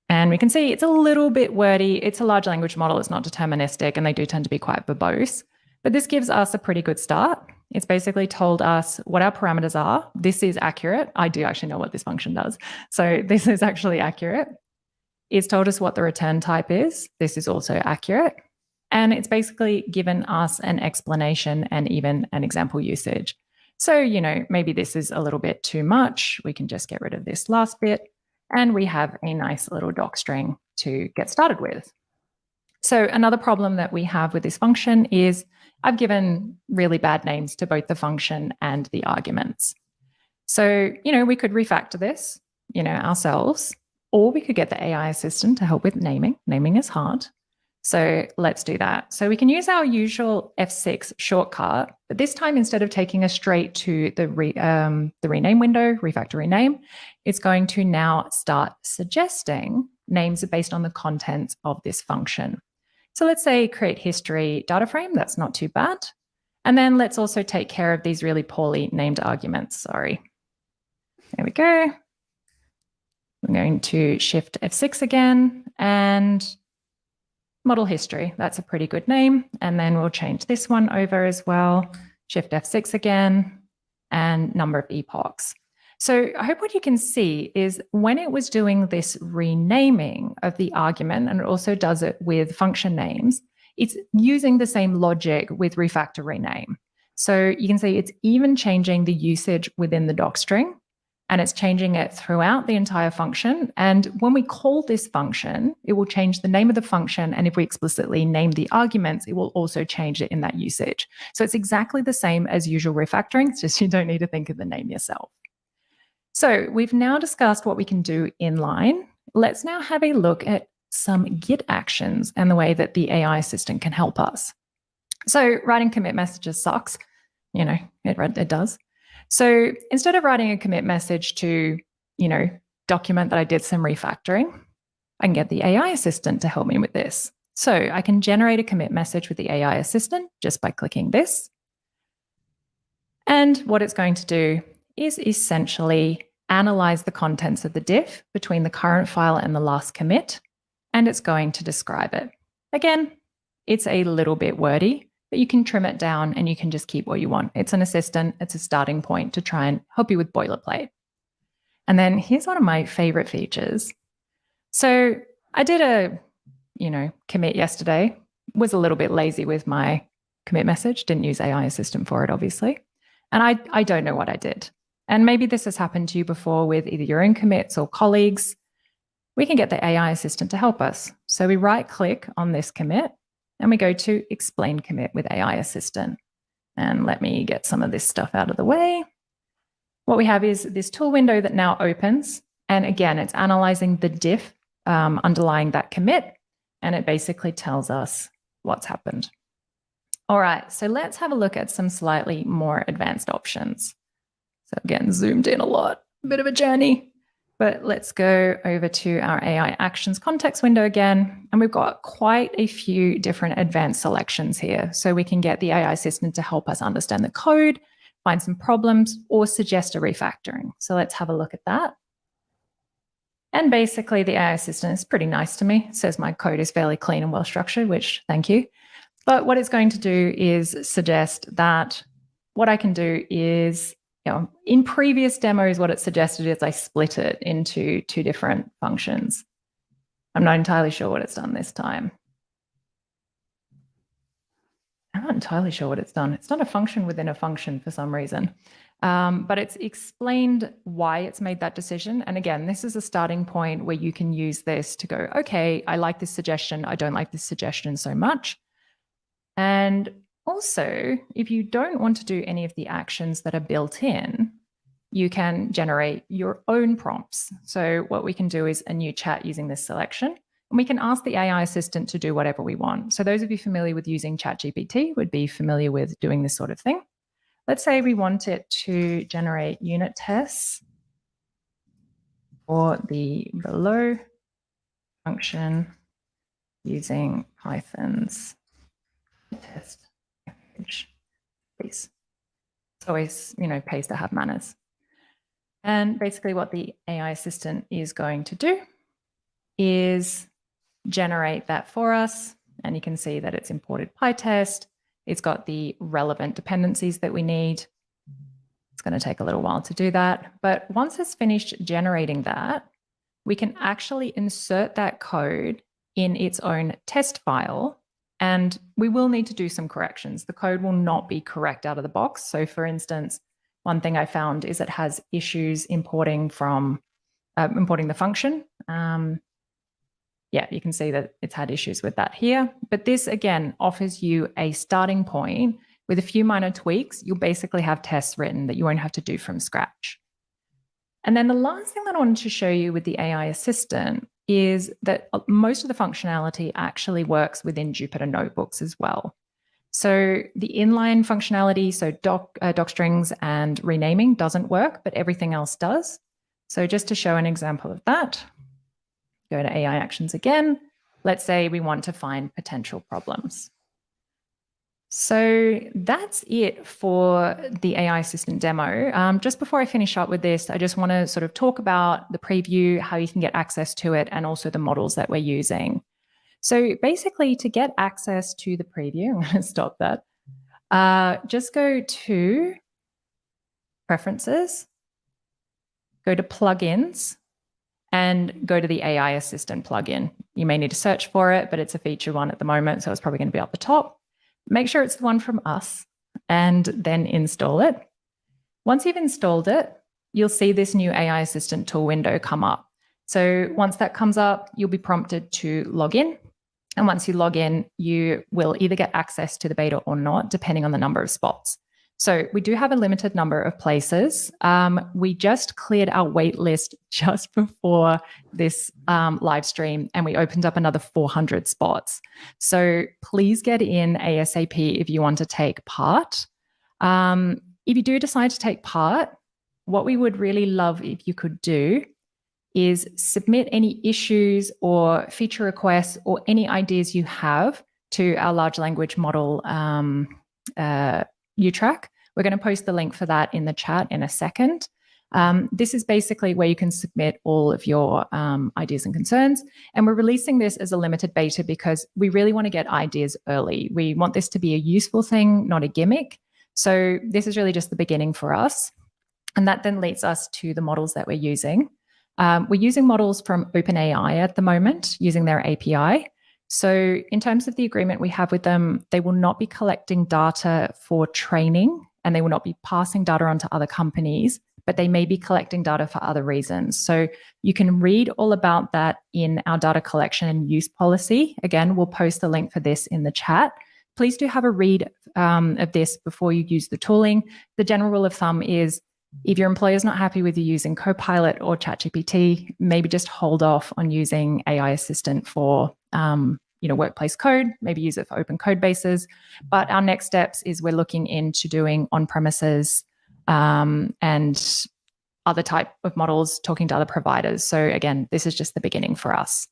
And we can see it's a little bit wordy. It's a large language model. It's not deterministic, and they do tend to be quite verbose. But this gives us a pretty good start. It's basically told us what our parameters are. This is accurate. I do actually know what this function does. So this is actually accurate. It's told us what the return type is. This is also accurate. And it's basically given us an explanation and even an example usage. So, maybe this is a little bit too much. We can just get rid of this last bit. And we have a nice little doc string to get started with. So another problem that we have with this function is I've given really bad names to both the function and the arguments. So, we could refactor this, ourselves, or we could get the AI assistant to help with naming. Naming is hard. So let's do that. So we can use our usual F6 shortcut, but this time instead of taking us straight to the rename window, refactor rename, it's going to now start suggesting names based on the contents of this function. So let's say create history data frame. That's not too bad. And then let's also take care of these really poorly named arguments. Sorry. There we go. I'm going to shift F6 again and model history. That's a pretty good name. And then we'll change this one over as well. Shift F6 again and number of epochs. So I hope what you can see is when it was doing this renaming of the argument, and it also does it with function names, it's using the same logic with refactor rename. So you can see it's even changing the usage within the docstring, and it's changing it throughout the entire function. And when we call this function, it will change the name of the function. And if we explicitly name the arguments, it will also change it in that usage. So it's exactly the same as usual refactoring. It's just you don't need to think of the name yourself. So we've now discussed what we can do inline. Let's now have a look at some Git actions and the way that the AI assistant can help us. So writing commit messages sucks. It does. So instead of writing a commit message to, document that I did some refactoring, I can get the AI assistant to help me with this. So I can generate a commit message with the AI assistant just by clicking this. And what it's going to do is essentially analyze the contents of the diff between the current file and the last commit, and it's going to describe it. Again, it's a little bit wordy, but you can trim it down and you can just keep what you want. It's an assistant. It's a starting point to try and help you with boilerplate. And then here's one of my favorite features. So I did a, commit yesterday. Was a little bit lazy with my commit message. Didn't use AI Assistant for it, obviously. And I don't know what I did. And maybe this has happened to you before with either your own commits or colleagues. We can get the AI Assistant to help us. So we right-click on this commit and we go to Explain Commit with AI Assistant. And let me get some of this stuff out of the way. What we have is this tool window that now opens. And again, it's analyzing the diff underlying that commit. And it basically tells us what's happened. All right, so let's have a look at some slightly more advanced options. So again, zoomed in a lot, a bit of a journey. But let's go over to our AI Actions context window again. And we've got quite a few different advanced selections here. So we can get the AI Assistant to help us understand the code, find some problems, or suggest a refactoring. So let's have a look at that. And basically, the AI Assistant is pretty nice to me. It says my code is fairly clean and well structured, which thank you. But what it's going to do is suggest that what I can do is, in previous demos, what it suggested is I split it into two different functions. I'm not entirely sure what it's done this time. I'm not entirely sure what it's done. It's done a function within a function for some reason. But it's explained why it's made that decision. And again, this is a starting point where you can use this to go, okay, I like this suggestion. I don't like this suggestion so much. And also, if you don't want to do any of the actions that are built in, you can generate your own prompts. So what we can do is a new chat using this selection. And we can ask the AI Assistant to do whatever we want. So those of you familiar with using ChatGPT would be familiar with doing this sort of thing. Let's say we want it to generate unit tests for the below function using Python's test package, please. It's always, pays to have manners. And basically what the AI Assistant is going to do is generate that for us. And you can see that it's imported PyTest. It's got the relevant dependencies that we need. It's going to take a little while to do that. But once it's finished generating that, we can actually insert that code in its own test file. And we will need to do some corrections. The code will not be correct out of the box. So for instance, one thing I found is it has issues importing the function. Yeah, you can see that it's had issues with that here. But this, again, offers you a starting point. With a few minor tweaks, you'll basically have tests written that you won't have to do from scratch. And then the last thing that I wanted to show you with the AI Assistant is that most of the functionality actually works within Jupyter Notebooks as well. So the inline functionality, so doc strings and renaming doesn't work, but everything else does. So just to show an example of that, go to AI Actions again. Let's say we want to find potential problems. So that's it for the AI Assistant demo. Just before I finish up with this, I just want to sort of talk about the preview, how you can get access to it, and also the models that we're using. So basically, to get access to the preview, I'm going to stop that. Just go to Preferences, go to Plugins, and go to the AI Assistant plugin. You may need to search for it, but it's a feature one at the moment, so it's probably going to be up the top. Make sure it's the one from us and then install it. Once you've installed it, you'll see this new AI Assistant tool window come up. So once that comes up, you'll be prompted to log in. And once you log in, you will either get access to the beta or not, depending on the number of spots. So we do have a limited number of places. We just cleared our wait list just before this live stream, and we opened up another 400 spots. So please get in ASAP if you want to take part. If you do decide to take part, what we would really love if you could do is submit any issues or feature requests or any ideas you have to our large language model UTrack. We're going to post the link for that in the chat in a second. This is basically where you can submit all of your ideas and concerns. And we're releasing this as a limited beta because we really want to get ideas early. We want this to be a useful thing, not a gimmick. So this is really just the beginning for us. And that then leads us to the models that we're using. We're using models from OpenAI at the moment, using their API. So in terms of the agreement we have with them, they will not be collecting data for training, and they will not be passing data on to other companies, but they may be collecting data for other reasons. So you can read all about that in our data collection and use policy. Again, we'll post the link for this in the chat. Please do have a read of this before you use the tooling. The general rule of thumb is if your employer is not happy with you using Copilot or ChatGPT, maybe just hold off on using AI Assistant for workplace code, maybe use it for open code bases. But our next steps is we're looking into doing on-premises and other type of models, talking to other providers. So again, this is just the beginning for us.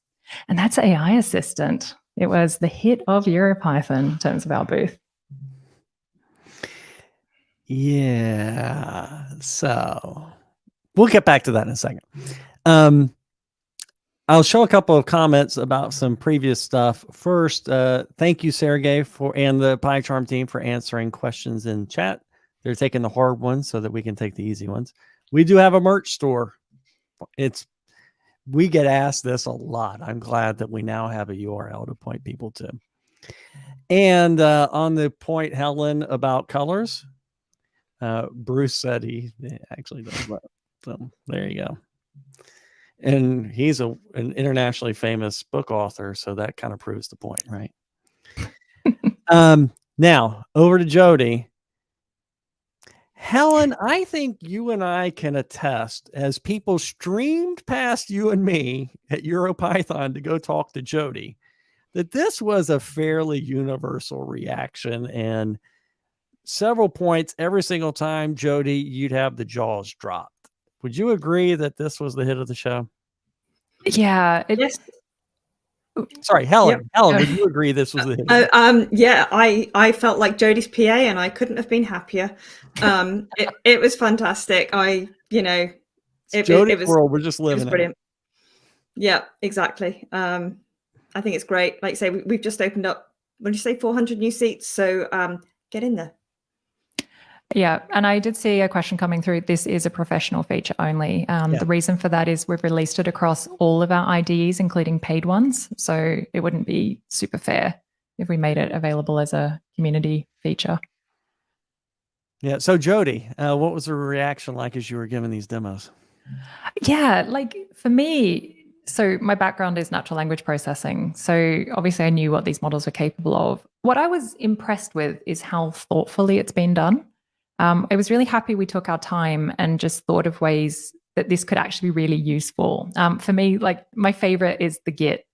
And that's AI Assistant. It was the hit of EuroPython in terms of our booth. Yeah. So we'll get back to that in a second. I'll show a couple of comments about some previous stuff. First, thank you, Sergey, and the PyCharm team for answering questions in chat. They're taking the hard ones so that we can take the easy ones. We do have a merch store. We get asked this a lot. I'm glad that we now have a URL to point people to. And on the point, Helen, about colors, Bruce said he actually does that. So there you go. And he's an internationally famous book author, so that kind of proves the point, right? Now, over to Jodie. Helen, I think you and I can attest, as people streamed past you and me at EuroPython to go talk to Jodie, that this was a fairly universal reaction, and several points every single time, Jodie, you'd have the jaws dropped. Would you agree that this was the hit of the show? Yeah. Yes. Sorry, Helen. Yep. Helen, would you agree this was the hit? Yeah, I felt like Jodie's PA, and I couldn't have been happier. It was fantastic. It was world. We're just living. It was brilliant. Yeah, exactly. I think it's great. Like I say, we've just opened up. What did you say? 400 new seats. So get in there. Yeah, and I did see a question coming through. This is a professional feature only. The reason for that is we've released it across all of our IDEs, including paid ones. So it wouldn't be super fair if we made it available as a community feature. Yeah. So Jodie, what was the reaction like as you were giving these demos? Yeah, like for me, so my background is natural language processing. So obviously I knew what these models were capable of. What I was impressed with is how thoughtfully it's been done. I was really happy we took our time and just thought of ways that this could actually be really useful. For me, like my favorite is the Git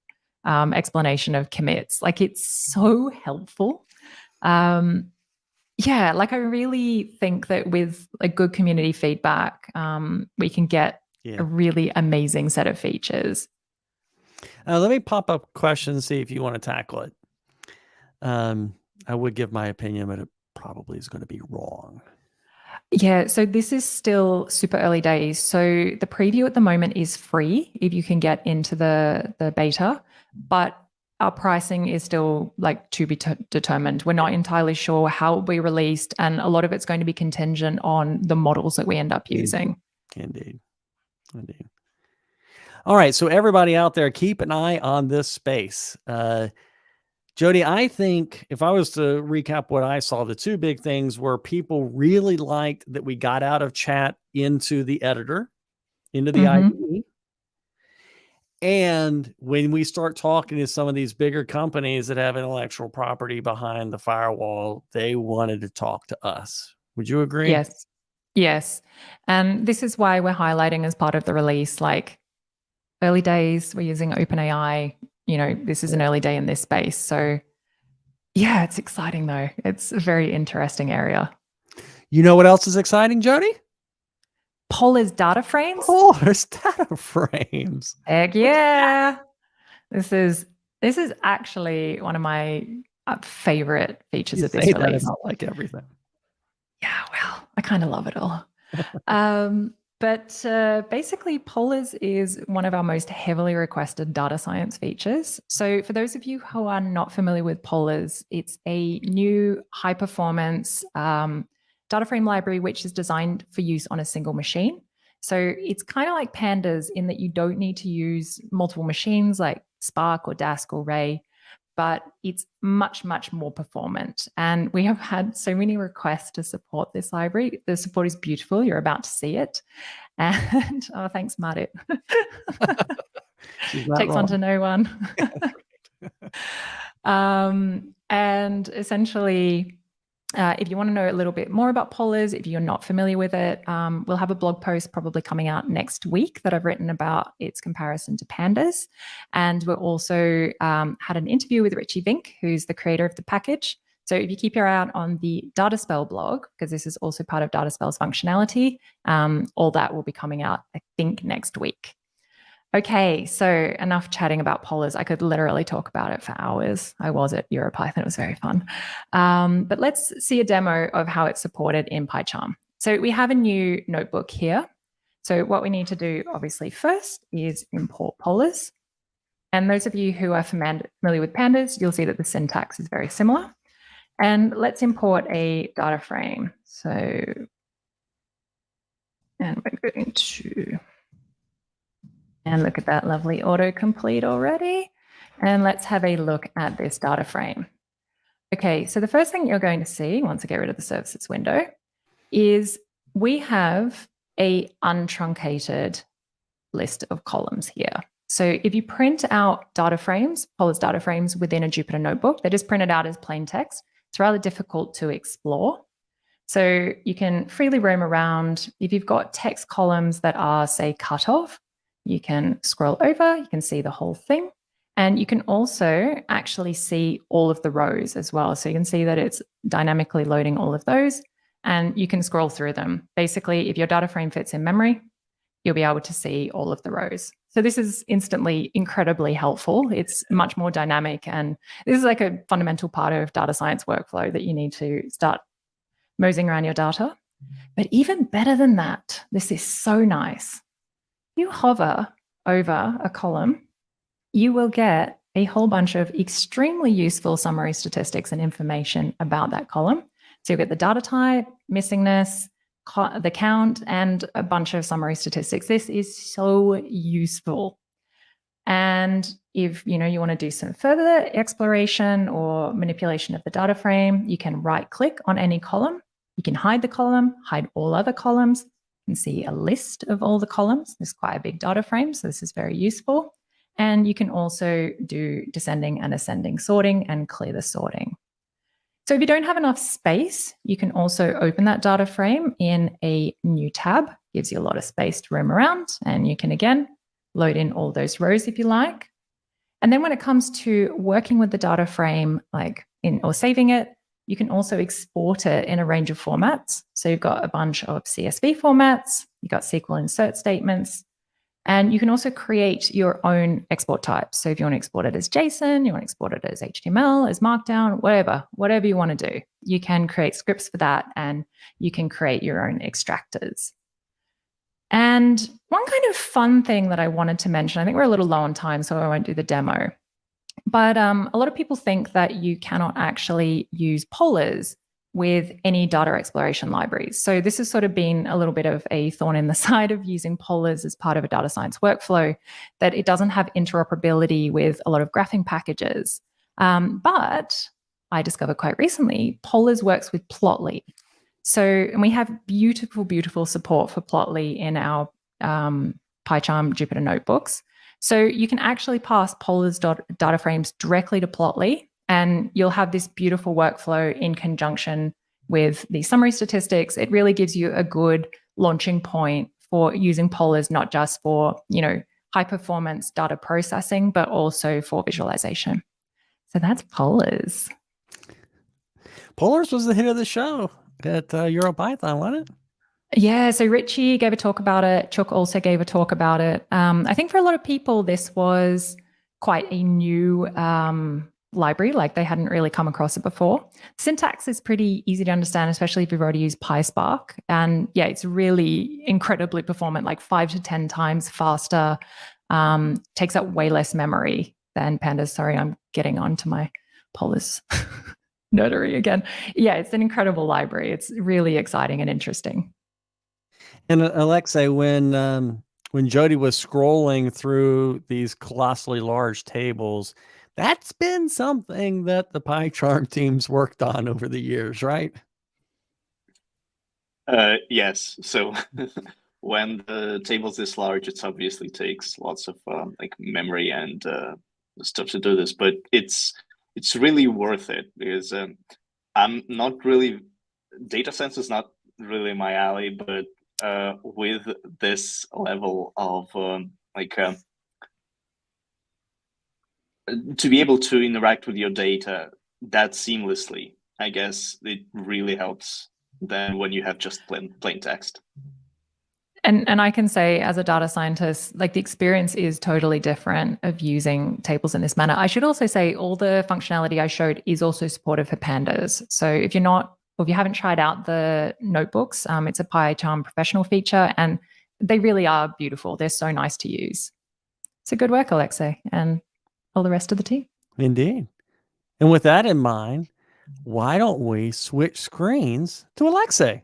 explanation of commits. Like it's so helpful. Yeah, like I really think that with a good community feedback, we can get a really amazing set of features. Let me pop up questions, see if you want to tackle it. I would give my opinion, but it probably is going to be wrong. Yeah, so this is still super early days. So the preview at the moment is free if you can get into the beta, but our pricing is still like to be determined. We're not entirely sure how it will be released, and a lot of it's going to be contingent on the models that we end up using. Indeed. All right, so everybody out there, keep an eye on this space. Jodie, I think if I was to recap what I saw, the two big things were people really liked that we got out of chat into the editor, into the IDE. And when we start talking to some of these bigger companies that have intellectual property behind the firewall, they wanted to talk to us. Would you agree? Yes. And this is why we're highlighting as part of the release, like early days, we're using OpenAI. This is an early day in this space. So yeah, it's exciting though. It's a very interesting area. You know what else is exciting, Jodie? Polar's data frames. Polar's data frames. Heck yeah. This is actually one of my favorite features of this release. About like everything. Yeah, well, I kind of love it all. But basically, Polars is one of our most heavily requested data science features. So for those of you who are not familiar with Polars, it's a new high-performance data frame library which is designed for use on a single machine. So it's kind of like pandas in that you don't need to use multiple machines like Spark or Dask or Ray, but it's much, much more performant. And we have had so many requests to support this library. The support is beautiful. You're about to see it. And oh, thanks, Marit. Takes one to know one. And essentially, if you want to know a little bit more about Polars, if you're not familiar with it, we'll have a blog post probably coming out next week that I've written about its comparison to pandas. And we're also had an interview with Richie Vink, who's the creator of the package. So if you keep your eye out on the Dataspell blog, because this is also part of Dataspell's functionality, all that will be coming out, I think, next week. Okay, so enough chatting about Polars. I could literally talk about it for hours. I was at EuroPython. It was very fun. But let's see a demo of how it's supported in PyCharm. So we have a new notebook here. So what we need to do, obviously, first is import Polars. And those of you who are familiar with pandas, you'll see that the syntax is very similar. And let's import a data frame. So, and we're going to... And look at that lovely autocomplete already. And let's have a look at this data frame. Okay, so the first thing you're going to see, once I get rid of the services window, is we have a untruncated list of columns here. So if you print out data frames, Polars data frames within a Jupyter notebook, they're just printed out as plain text. It's rather difficult to explore. So you can freely roam around. If you've got text columns that are, say, cut off, you can scroll over, you can see the whole thing. And you can also actually see all of the rows as well. So you can see that it's dynamically loading all of those and you can scroll through them. Basically, if your data frame fits in memory, you'll be able to see all of the rows. So this is instantly incredibly helpful. It's much more dynamic. And this is like a fundamental part of data science workflow that you need to start moseying around your data. But even better than that, this is so nice. You hover over a column, you will get a whole bunch of extremely useful summary statistics and information about that column. So you'll get the data type, missingness, the count, and a bunch of summary statistics. This is so useful. And if you want to do some further exploration or manipulation of the data frame, you can right-click on any column. You can hide the column, hide all other columns. You can see a list of all the columns. There's quite a big data frame, so this is very useful. And you can also do descending and ascending sorting and clear the sorting. So if you don't have enough space, you can also open that data frame in a new tab. Gives you a lot of space to roam around, and you can again load in all those rows if you like. And then when it comes to working with the data frame, or saving it, you can also export it in a range of formats. So you've got a bunch of CSV formats, you've got SQL insert statements, and you can also create your own export types. So if you want to export it as JSON, you want to export it as HTML, as Markdown, whatever you want to do, you can create scripts for that, and you can create your own extractors. And one kind of fun thing that I wanted to mention, I think we're a little low on time, so I won't do the demo. But a lot of people think that you cannot actually use Polars with any data exploration libraries. So this has sort of been a little bit of a thorn in the side of using Polars as part of a data science workflow, that it doesn't have interoperability with a lot of graphing packages. But I discovered quite recently, Polars works with Plotly. And we have beautiful, beautiful support for Plotly in our PyCharm Jupyter notebooks. So you can actually pass Polars data frames directly to Plotly, and you'll have this beautiful workflow in conjunction with the summary statistics. It really gives you a good launching point for using Polars, not just for, high performance data processing, but also for visualization. So that's Polars. Polars was the hit of the show at EuroPython, wasn't it? Yeah, so Richie gave a talk about it. Chuck also gave a talk about it. I think for a lot of people, this was quite a new library, they hadn't really come across it before. Syntax is pretty easy to understand, especially if you've already used PySpark. And yeah, it's really incredibly performant, 5 to 10 times faster, takes up way less memory than Pandas. Sorry, I'm getting on to my Polars nerdery again. Yeah, it's an incredible library. It's really exciting and interesting. And Aleksei, when Jodie was scrolling through these colossally large tables, that's been something that the PyCharm teams worked on over the years, right? Yes. So when the table's this large, it obviously takes lots of like memory and stuff to do this, but it's really worth it because I'm not really, data science is not really my alley, but with this level of to be able to interact with your data that seamlessly, I guess it really helps than when you have just plain text. And I can say, as a data scientist, like the experience is totally different of using tables in this manner. I should also say all the functionality I showed is also supportive for pandas. So if you're not, or if you haven't tried out the notebooks, it's a PyCharm professional feature, and they really are beautiful. They're so nice to use. So good work, Aleksei, and all the rest of the team. Indeed. And with that in mind, why don't we switch screens to Aleksei?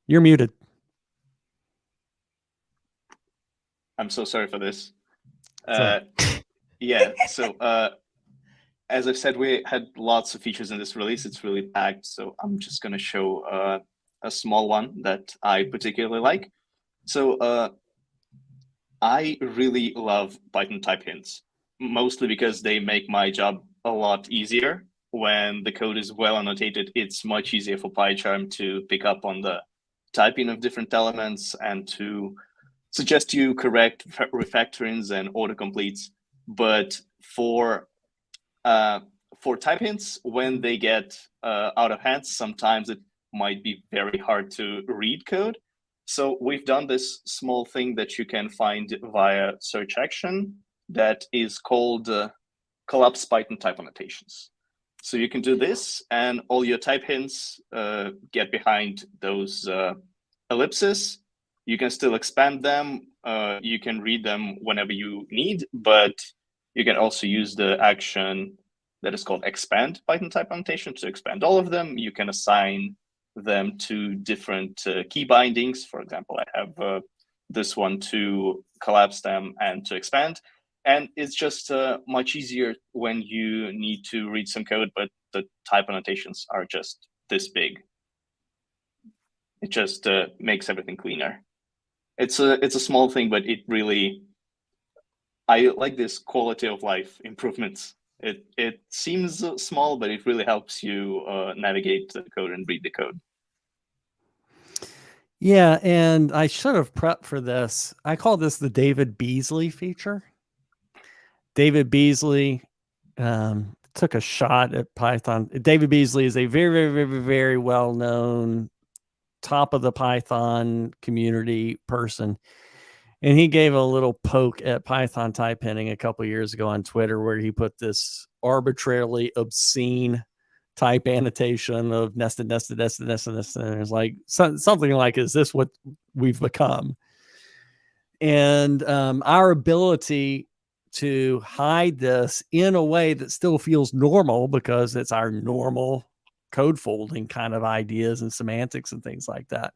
You're muted. I'm so sorry for this. Sorry. Yeah, so as I've said, we had lots of features in this release. It's really packed, so I'm just going to show a small one that I particularly like. So I really love Python type hints, mostly because they make my job a lot easier. When the code is well annotated, it's much easier for PyCharm to pick up on the typing of different elements and to suggest you correct refactorings and autocompletes. But for type hints, when they get out of hand, sometimes it might be very hard to read code. So we've done this small thing that you can find via search action that is called collapse Python type annotations. So you can do this, and all your type hints get behind those ellipses. You can still expand them. You can read them whenever you need, but you can also use the action that is called expand Python type annotation to expand all of them. You can assign them to different key bindings. For example, I have this one to collapse them and to expand. And it's just much easier when you need to read some code, but the type annotations are just this big. It just makes everything cleaner. It's a small thing, but it really, I like this quality of life improvements. It seems small, but it really helps you navigate the code and read the code. Yeah, and I should have prepped for this. I call this the David Beasley feature. David Beasley took a shot at Python. David Beasley is a very, very, very, very well-known top of the Python community person. And he gave a little poke at Python type hinting a couple years ago on Twitter, where he put this arbitrarily obscene type annotation of nested. And it's like something like, is this what we've become? And our ability to hide this in a way that still feels normal, because it's our normal code folding kind of ideas and semantics and things like that,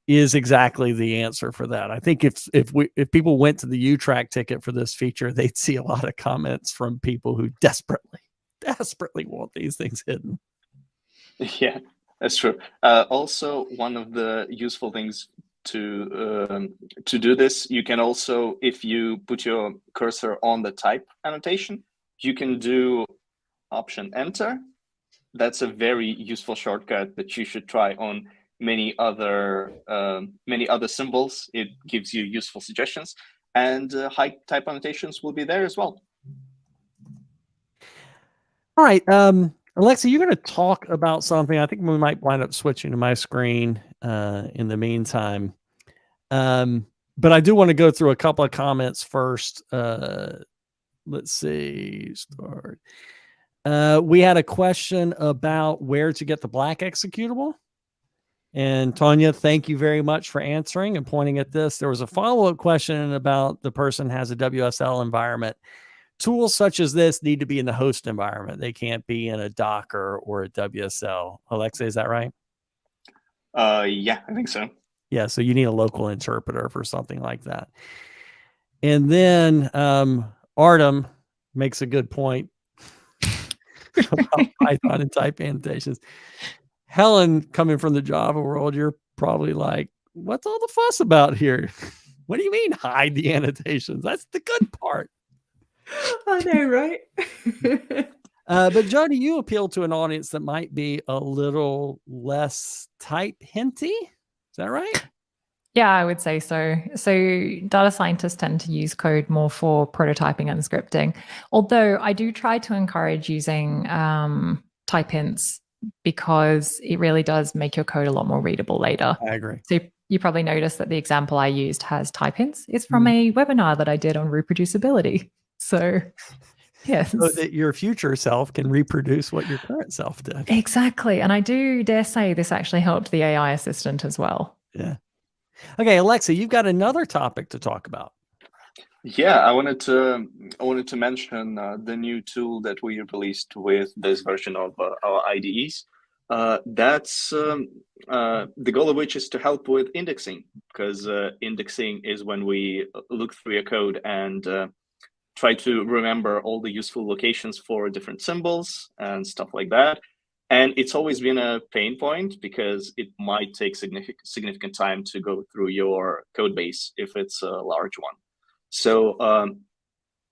is exactly the answer for that. I think if people went to the U-Track ticket for this feature, they'd see a lot of comments from people who desperately want these things hidden. Yeah, that's true. Also, one of the useful things to do this, you can also, if you put your cursor on the type annotation, you can do Option Enter. That's a very useful shortcut that you should try on many other symbols. It gives you useful suggestions, and high type annotations will be there as well. All right, Aleksei, you're going to talk about something. I think we might wind up switching to my screen in the meantime. But I do want to go through a couple of comments first. Let's see. Start. We had a question about where to get the black executable. And Tanya, thank you very much for answering and pointing at this. There was a follow-up question about the person has a WSL environment. tools such as this need to be in the host environment. They can't be in a Docker or a WSL. Aleksei, is that right? Yeah, I think so. Yeah, so you need a local interpreter for something like that. And then Artem makes a good point about Python and type annotations. Helen, coming from the Java world, you're probably like, what's all the fuss about here? What do you mean hide the annotations? That's the good part. I know, right? Mm-hmm. But Jodie, you appeal to an audience that might be a little less type hinty. Is that right? Yeah, I would say so. So data scientists tend to use code more for prototyping and scripting. Although I do try to encourage using type hints because it really does make your code a lot more readable later. I agree. So you probably noticed that the example I used has type hints. It's from a webinar that I did on reproducibility. So yes. So that your future self can reproduce what your current self did. Exactly. And I do dare say this actually helped the AI assistant as well. Yeah. Okay, Aleksei, you've got another topic to talk about. Yeah, I wanted to mention the new tool that we released with this version of our IDEs. That's the goal of which is to help with indexing, because indexing is when we look through your code and try to remember all the useful locations for different symbols and stuff like that. And it's always been a pain point because it might take significant time to go through your code base if it's a large one. So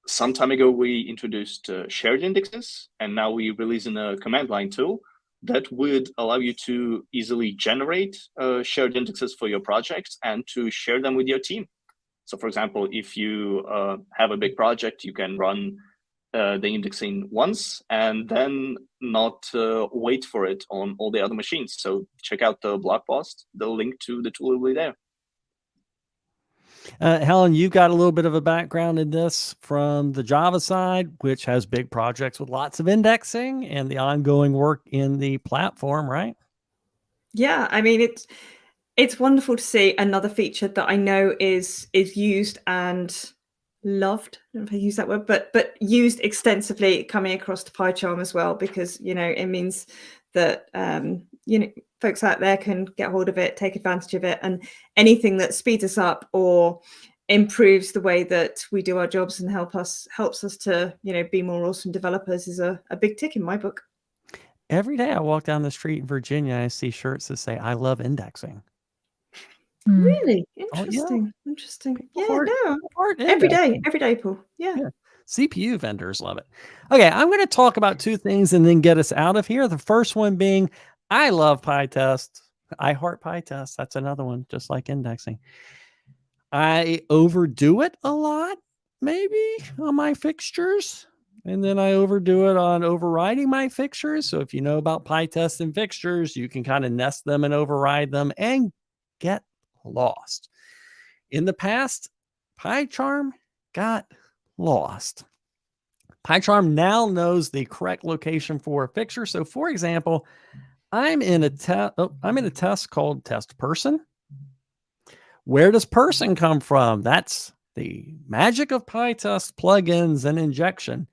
some time ago, we introduced shared indexes, and now we release a command line tool that would allow you to easily generate shared indexes for your projects and to share them with your team. So for example, if you have a big project, you can run the indexing once and then not wait for it on all the other machines. So check out the blog post. The link to the tool will be there. Helen, you've got a little bit of a background in this from the Java side, which has big projects with lots of indexing and the ongoing work in the platform, right? Yeah, I mean, it's wonderful to see another feature that I know is used and loved. I don't know if I use that word, but used extensively coming across to PyCharm as well, because it means that folks out there can get hold of it, take advantage of it, and anything that speeds us up or improves the way that we do our jobs and helps us to be more awesome developers is a big tick in my book. Every day I walk down the street in Virginia, I see shirts that say, I love indexing. Really Oh, yeah. interesting. People Every day, Paul. Yeah. CPU vendors love it. Okay, I'm going to talk about two things and then get us out of here. The first one being, I love PyTest. I heart PyTest. That's another one, just like indexing. I overdo it a lot, maybe on my fixtures. And then I overdo it on overriding my fixtures. So if you know about PyTest and fixtures, you can kind of nest them and override them and get lost. In the past, PyCharm got lost. PyCharm now knows the correct location for a fixture. So for example, I'm in a test called test person. Where does person come from? That's the magic of PyTest plugins and injection.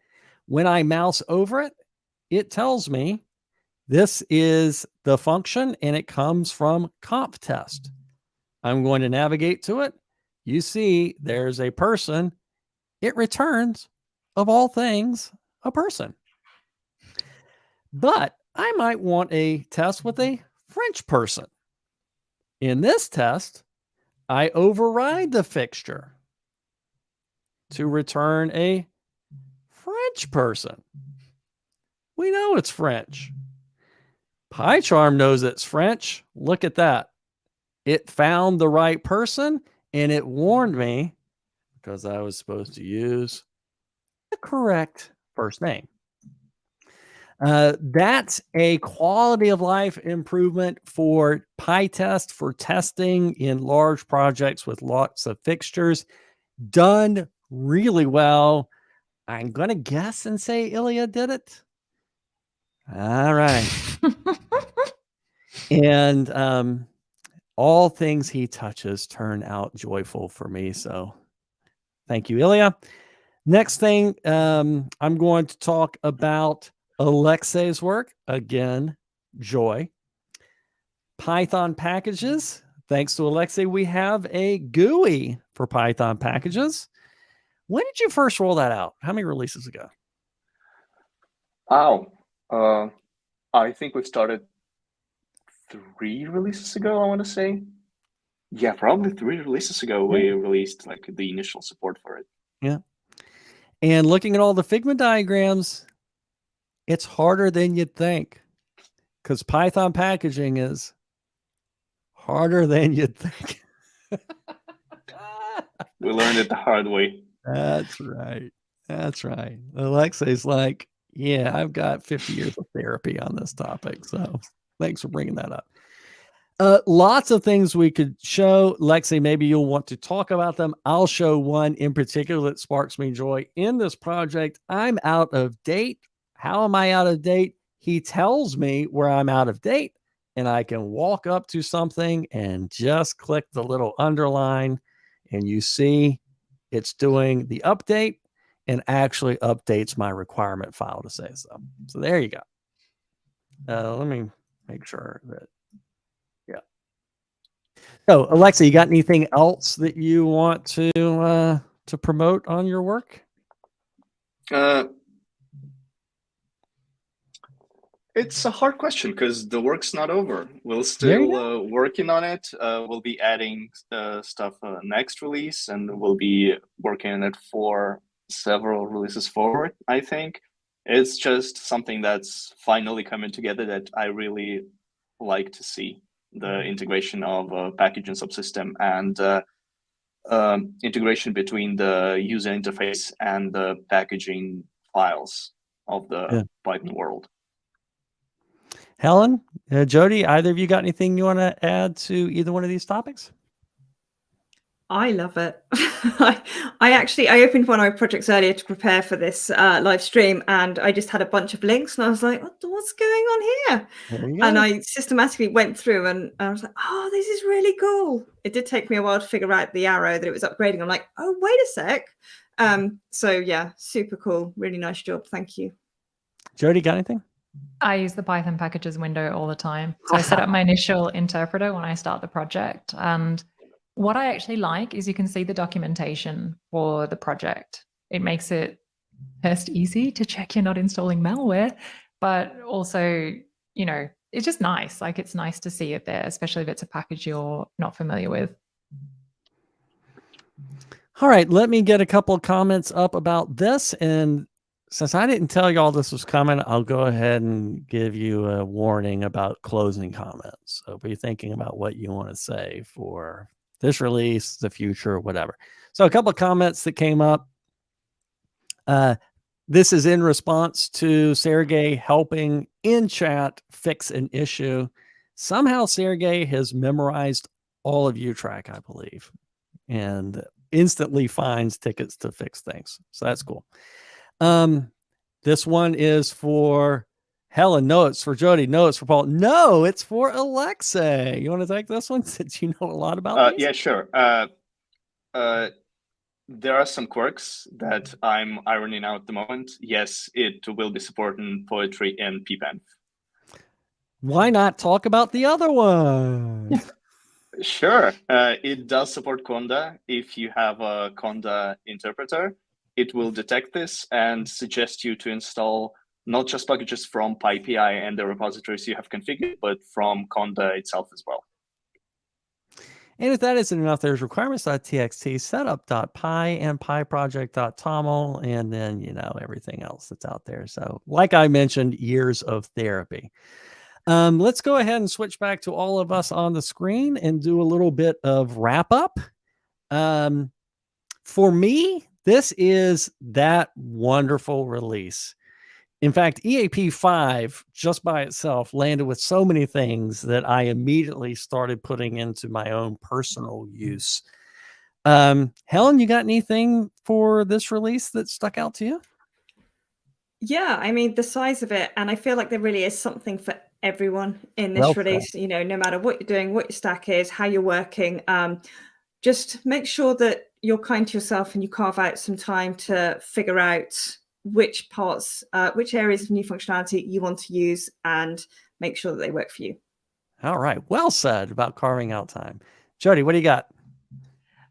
When I mouse over it, it tells me this is the function and it comes from comp test. I'm going to navigate to it. You see there's a person. It returns, of all things, a person. But I might want a test with a French person. In this test, I override the fixture to return a French person. We know it's French. PyCharm knows it's French. Look at that. It found the right person and it warned me because I was supposed to use the correct first name. That's a quality of life improvement for PyTest, for testing in large projects with lots of fixtures. Done really well. I'm going to guess and say Ilya did it. All right. And all things he touches turn out joyful for me. So thank you, Ilya. Next thing, I'm going to talk about Aleksei's work. Again, joy. Python packages. Thanks to Aleksei, we have a GUI for Python packages. When did you first roll that out? How many releases ago? I think we started 3 releases ago, I want to say. Yeah, probably 3 releases ago, we released like the initial support for it. Yeah. And looking at all the Figma diagrams, it's harder than you'd think, because Python packaging is harder than you'd think. We learned it the hard way. That's right. That's right. Aleksei's like, yeah, I've got 50 years of therapy on this topic. So thanks for bringing that up. Lots of things we could show. Aleksei, maybe you'll want to talk about them. I'll show one in particular that sparks me joy. In this project, I'm out of date. How am I out of date? He tells me where I'm out of date, and I can walk up to something and just click the little underline, and you see it's doing the update and actually updates my requirement file to say so. So there you go. Let me make sure that. So, Aleksei, you got anything else that you want to promote on your work? It's a hard question because the work's not over. We'll still working on it. We'll be adding stuff next release, and we'll be working on it for several releases forward, I think. It's just something that's finally coming together that I really like to see. The integration of package and subsystem, and integration between the user interface and the packaging files of the Python world. Helen, Jodie, either of you got anything you want to add to either one of these topics? I love it. I opened one of my projects earlier to prepare for this live stream, and I just had a bunch of links, and I was like, what's going on here? And I systematically went through, and I was like, oh, this is really cool. It did take me a while to figure out the arrow that it was upgrading. I'm like, oh, wait a sec. So yeah, super cool. Really nice job. Thank you. Jodie, got anything? I use the Python packages window all the time. So I set up my initial interpreter when I start the project, and what I actually like is you can see the documentation for the project. It makes it first easy to check you're not installing malware, but also, you know, it's just nice. Like, it's nice to see it there, especially if it's a package you're not familiar with. All right, let me get a couple of comments up about this. And since I didn't tell you all this was coming, I'll go ahead and give you a warning about closing comments. So be thinking about what you want to say for this release, the future, whatever. So a couple of comments that came up. This is in response to Sergey helping in chat fix an issue. Somehow Sergey has memorized all of U-Track, I believe, and instantly finds tickets to fix things. So that's cool. This one is for Helen. No, it's for Jodie. No, it's for Paul. No, it's for Aleksei. You want to take this one since you know a lot about these? Yeah, sure. There are some quirks that I'm ironing out at the moment. Yes, it will be supporting poetry and ppenv. Why not talk about the other one? Sure. It does support Conda. If you have a Conda interpreter, it will detect this and suggest you to install not just packages from PyPI and the repositories you have configured, but from Conda itself as well. And if that isn't enough, there's requirements.txt, setup.py, and pyproject.toml, and then, you know, everything else that's out there. So like I mentioned, years of therapy. Let's go ahead and switch back to all of us on the screen and do a little bit of wrap up. For me, this is that wonderful release. In fact, EAP 5 just by itself landed with so many things that I immediately started putting into my own personal use. Helen, you got anything for this release that stuck out to you? Yeah, I mean, the size of it, and I feel like there really is something for everyone in this release, you know, no matter what you're doing, what your stack is, how you're working. Just make sure that you're kind to yourself and you carve out some time to figure out which parts, which areas of new functionality you want to use and make sure that they work for you. All right. Well said about carving out time. Jodie, what do you got?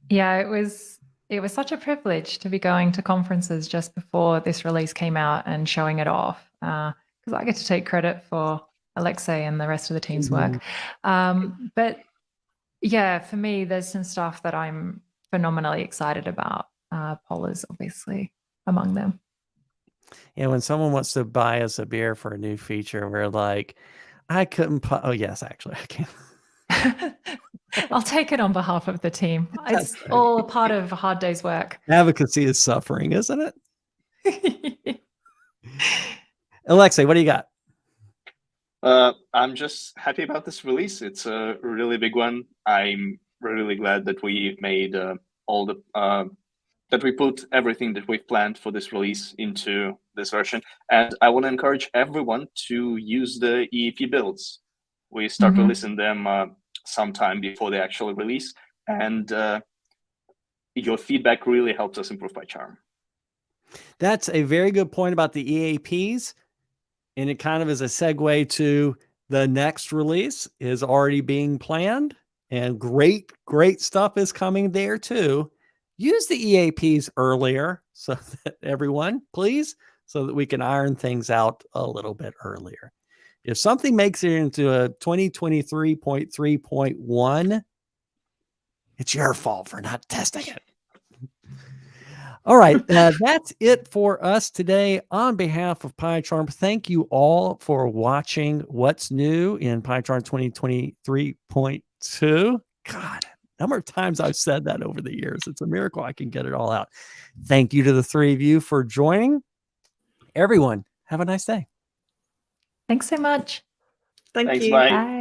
Yeah, it was such a privilege to be going to conferences just before this release came out and showing it off, because I get to take credit for Aleksei and the rest of the team's work. But yeah, for me, there's some stuff that I'm phenomenally excited about. Polars, obviously, among them. Yeah, when someone wants to buy us a beer for a new feature, we're like, I couldn't. Oh, yes, actually, I can. I'll take it on behalf of the team. It's all a part of a hard day's work. Advocacy is suffering, isn't it? Aleksei, what do you got? I'm just happy about this release. It's a really big one. I'm really glad that we made all the that we put everything that we've planned for this release into this version. And I want to encourage everyone to use the EAP builds. We start releasing them sometime before they actually release. And your feedback really helps us improve PyCharm. That's a very good point about the EAPs. And it kind of is a segue to the next release is already being planned. And great stuff is coming there too. Use the EAPs earlier so that everyone, please, so that we can iron things out a little bit earlier. If something makes it into a 2023.3.1, it's your fault for not testing it. All right, that's it for us today. On behalf of PyCharm, thank you all for watching What's New in PyCharm 2023.2. God, number of times I've said that over the years. It's a miracle I can get it all out. Thank you to the three of you for joining. Everyone, have a nice day. Thanks so much. Thank Thanks, you. bye. Bye.